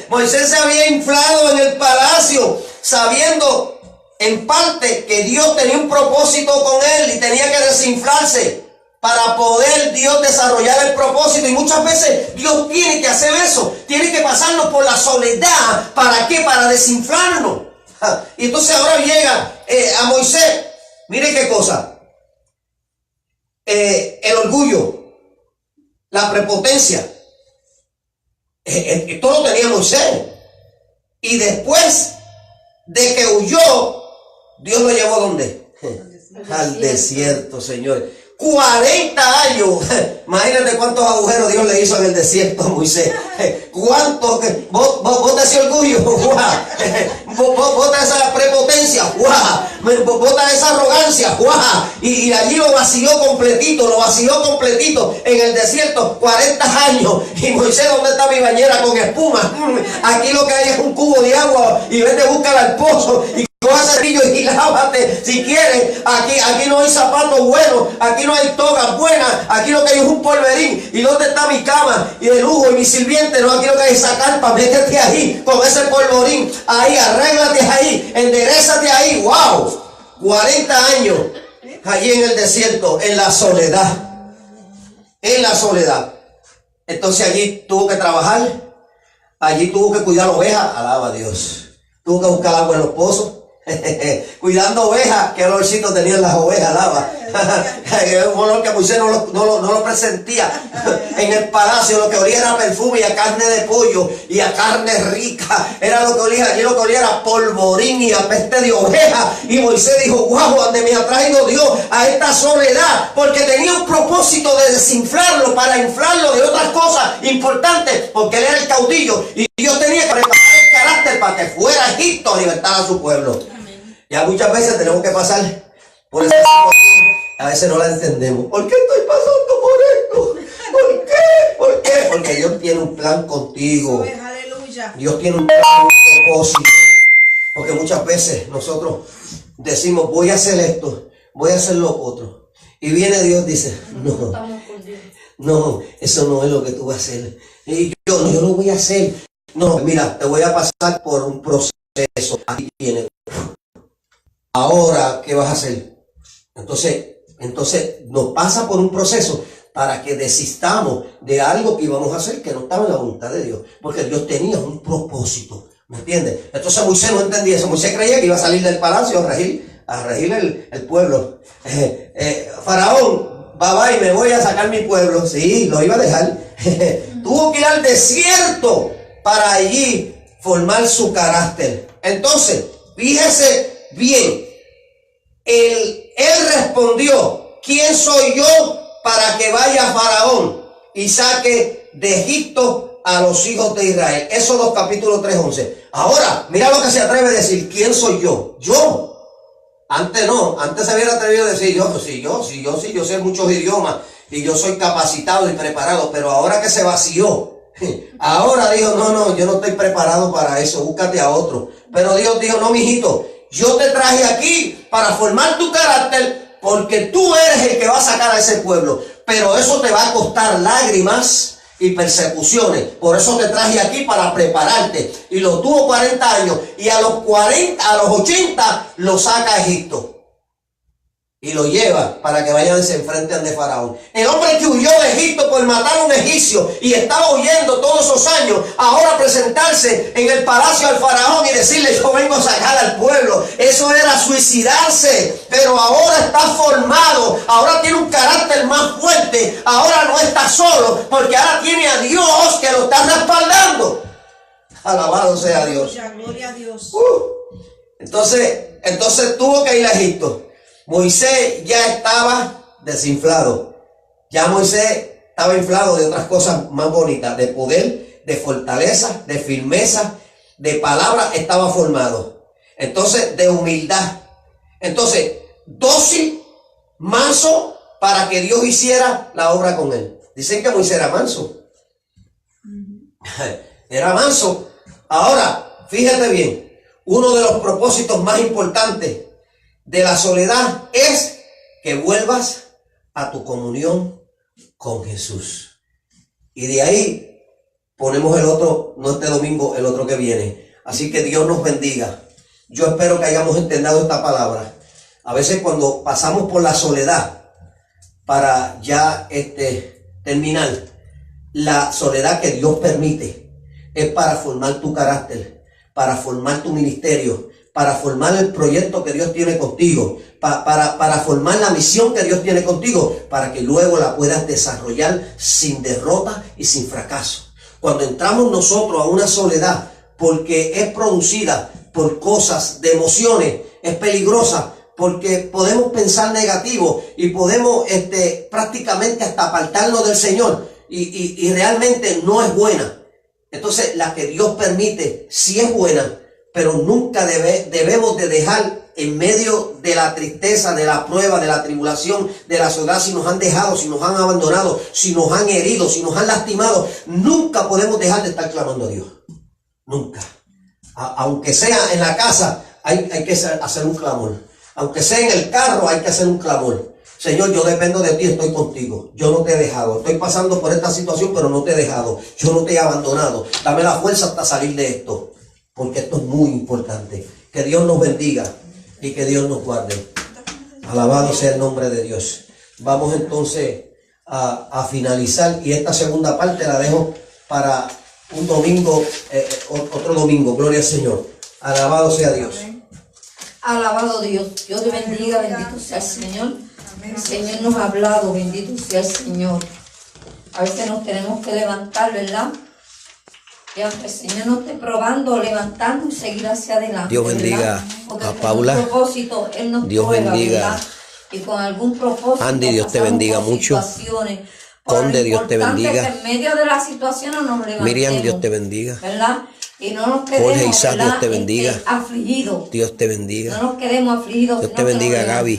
Moisés se había inflado en el palacio, sabiendo en parte que Dios tenía un propósito con él y tenía que desinflarse para poder Dios desarrollar el propósito. Y muchas veces Dios tiene que hacer eso, tiene que pasarnos por la soledad. ¿Para qué? Para desinflarnos. Y entonces ahora llega a Moisés, mire qué cosa, el orgullo, la prepotencia, esto lo tenía Moisés. Y después de que huyó, Dios lo llevó ¿a dónde? Al desierto, señores. 40 años. Imagínate cuántos agujeros Dios le hizo en el desierto a Moisés. ¿Cuántos? Bota ese orgullo. Bota esa prepotencia. Bota esa arrogancia. Y allí lo vació completito en el desierto. 40 años. Y Moisés, ¿dónde está mi bañera con espuma? Aquí lo que hay es un cubo de agua. Y vete, búscala al pozo. Y coge cepillo y lávate si quieres. Aquí no hay zapatos buenos, aquí no hay togas buenas, aquí lo que hay es un polverín. ¿Y dónde está mi cama y de lujo y mi sirviente? No, aquí lo que hay es esa carpa. Métete ahí con ese polvorín, ahí, arréglate ahí, enderezate ahí. ¡Wow! 40 años allí en el desierto, en la soledad. Entonces allí tuvo que trabajar, allí tuvo que cuidar ovejas, alaba a Dios. Tuvo que buscar agua en los pozos. Cuidando ovejas, qué olorcito tenían las ovejas, alaba. Un olor que Moisés no lo presentía. En el palacio lo que olía era perfume y a carne de pollo y a carne rica. Era lo que olía, allí lo que olía era polvorín y a peste de oveja. Y Moisés dijo: guau, ¿dónde me ha traído Dios a esta soledad? Porque tenía un propósito de desinflarlo para inflarlo de otras cosas importantes, porque él era el caudillo y Dios tenía que preparar el carácter para que fuera a Egipto a libertar a su pueblo. Ya muchas veces tenemos que pasar por esa situación, a veces no la entendemos. ¿Por qué estoy pasando por esto? ¿Por qué? Porque Dios tiene un plan contigo. Dios tiene un plan, un propósito. Porque muchas veces nosotros decimos: voy a hacer esto, voy a hacer lo otro. Y viene Dios y dice: no, eso no es lo que tú vas a hacer. Y yo lo voy a hacer. No, mira, te voy a pasar por un proceso. Aquí tiene. Ahora, ¿qué vas a hacer? Entonces nos pasa por un proceso para que desistamos de algo que íbamos a hacer que no estaba en la voluntad de Dios, porque Dios tenía un propósito, ¿me entiendes? Entonces Moisés no entendía eso. Moisés creía que iba a salir del palacio a regir el pueblo. Faraón, y me voy a sacar mi pueblo. Sí, lo iba a dejar. Tuvo que ir al desierto para allí formar su carácter. Entonces, fíjese bien, él respondió: ¿quién soy yo para que vaya Faraón y saque de Egipto a los hijos de Israel? Éxodo capítulo 3:11. Ahora, mira lo que se atreve a decir: ¿quién soy yo? Yo. Antes no, antes se hubiera atrevido a decir: yo sé muchos idiomas y yo soy capacitado y preparado. Pero ahora que se vació, ahora dijo: no, yo no estoy preparado para eso, búscate a otro. Pero Dios dijo: no, mijito, yo te traje aquí para formar tu carácter, porque tú eres el que va a sacar a ese pueblo. Pero eso te va a costar lágrimas y persecuciones. Por eso te traje aquí, para prepararte. Y lo tuvo 40 años. Y a los 80 lo saca a Egipto. y lo lleva para que vayan y se enfrenten de Faraón. El hombre que huyó de Egipto por matar a un egipcio y estaba huyendo todos esos años, ahora presentarse en el palacio al Faraón y decirle: yo vengo a sacar al pueblo. Eso era suicidarse, pero ahora está formado, ahora tiene un carácter más fuerte, ahora no está solo, porque ahora tiene a Dios que lo está respaldando. Alabado sea Dios. Gloria a Dios. Entonces tuvo que ir a Egipto. Moisés ya estaba desinflado. Ya Moisés estaba inflado de otras cosas más bonitas, de poder, de fortaleza, de firmeza, de palabra. Estaba formado. Entonces, de humildad. Entonces, dócil, manso, para que Dios hiciera la obra con él. Dicen que Moisés era manso. Era manso. Ahora, fíjate bien, uno de los propósitos más importantes de la soledad es que vuelvas a tu comunión con Jesús. Y de ahí ponemos el otro, no este domingo, el otro que viene. Así que Dios nos bendiga. Yo espero que hayamos entendido esta palabra. A veces cuando pasamos por la soledad, para ya terminar, la soledad que Dios permite es para formar tu carácter, para formar tu ministerio, para formar el proyecto que Dios tiene contigo, para formar la misión que Dios tiene contigo, para que luego la puedas desarrollar sin derrota y sin fracaso. Cuando entramos nosotros a una soledad, porque es producida por cosas de emociones, es peligrosa, porque podemos pensar negativo y podemos prácticamente hasta apartarnos del Señor, y realmente no es buena. Entonces, la que Dios permite sí es buena, pero nunca debemos de dejar en medio de la tristeza, de la prueba, de la tribulación, de la soledad, si nos han dejado, si nos han abandonado, si nos han herido, si nos han lastimado, nunca podemos dejar de estar clamando a Dios. Nunca. Aunque sea en la casa, hay que hacer un clamor. Aunque sea en el carro, hay que hacer un clamor. Señor, yo dependo de ti, estoy contigo. Yo no te he dejado. Estoy pasando por esta situación, pero no te he dejado. Yo no te he abandonado. Dame la fuerza hasta salir de esto, porque esto es muy importante. Que Dios nos bendiga y que Dios nos guarde. Alabado sea el nombre de Dios. Vamos entonces a finalizar, y esta segunda parte la dejo para un domingo, otro domingo. Gloria al Señor. Alabado sea Dios. Alabado Dios. Dios te bendiga, bendito sea el Señor. El Señor nos ha hablado, bendito sea el Señor. A veces nos tenemos que levantar, ¿verdad? Y aunque el Señor nos esté probando, levantarnos y seguir hacia adelante. Dios bendiga a Paula. Propósito, Él nos Dios prueba, bendiga. ¿verdad? Y con algún propósito. Andy, Dios te bendiga mucho. Conde, Dios te bendiga. En medio de la situación nos levantemos. Miriam, Dios te bendiga. ¿Verdad? Y no nos quedemos, Jorge Isaac, Dios te bendiga. Afligidos. Dios te bendiga. No nos quedemos afligidos. Dios te bendiga, Gaby.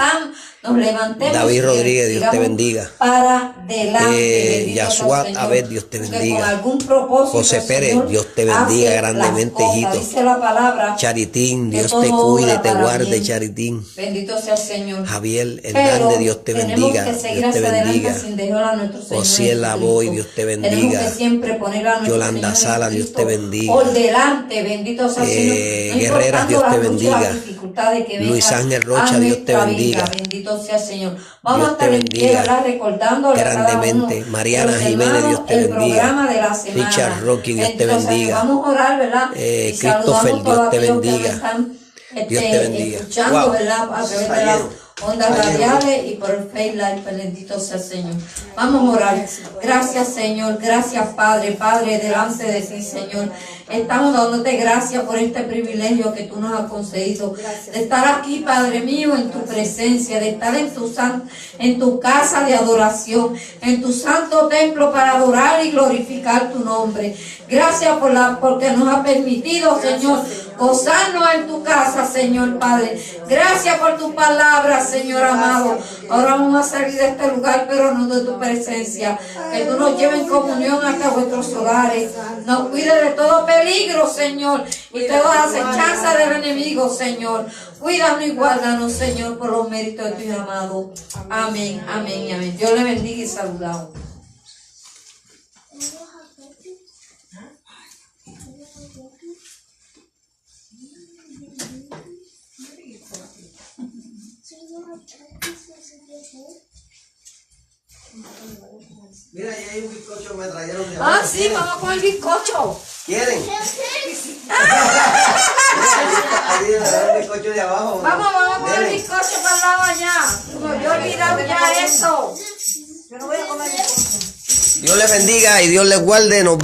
Nos levantemos. David Rodríguez, Dios te bendiga. Para delante. Yashua Abed, Dios te bendiga. Con algún propósito, José Pérez, Señor, Dios te bendiga grandemente, hijito. Dice la palabra. Charitín, que Dios todo te cuide, obra te para guarde, bien. Charitín. Bendito sea el Señor. Javier Pero Hernández, Dios te bendiga. tenemos que seguir Dios te hacia adelante bendiga. sin dejar a nuestro Señor Osiel Jesucristo. Lavoy, Dios te bendiga. Tenemos que siempre poner a nuestro Yolanda Señor Sala, Dios te Jesucristo bendiga. por delante, bendito sea el Señor. No Guerreras, importando Dios te las luchas, bendiga. las dificultades que Luis vengan Ángel Rocha, a Dios te nuestra bendiga. vida, bendito sea el Señor. Vamos Dios a estar te en pie, bendiga. ¿verdad? Recordándole a cada uno Grandemente. Mariana de los Jiménez, hermanos Dios te el bendiga. programa de la semana. Richard Rocky, Dios te Entonces, bendiga. vamos a orar, ¿verdad? Y Christopher, saludamos Dios todos te aquellos que nos bendiga. están, Dios te bendiga. escuchando, Wow. ¿verdad? A través Está de las lleno. ondas Está lleno. radiales y por el Facebook Live, bendito sea el Señor. Vamos a orar. Gracias, Señor. Gracias, Padre. Padre, delante de ti, Señor. Estamos dándote gracias por este privilegio que tú nos has concedido. De estar aquí, Padre mío, en tu presencia. De estar en tu casa de adoración. En tu santo templo para adorar y glorificar tu nombre. Gracias porque nos ha permitido, Señor, gozarnos en tu casa, Señor Padre. Gracias por tu palabra, Señor amado. Ahora vamos a salir de este lugar, pero no de tu presencia. Que tú nos lleves en comunión hasta vuestros hogares. Nos cuides de todo peligro, Señor. Y toda acechanza del enemigo, Señor. Cuídanos y guárdanos, Señor, por los méritos de tu Hijo amado. Amén, amén y amén. Dios le bendiga y saludamos. So you have to hay un bizcocho que me trajeron de Ah, abajo. sí, vamos con el bizcocho. ¿Quieren? Mira, ahí está el bizcocho de abajo. Vamos con el Dele. bizcocho para el lado allá. Me había olvidado ya eso. Yo no voy a comer bizcocho. Dios les bendiga y Dios les guarde. Nos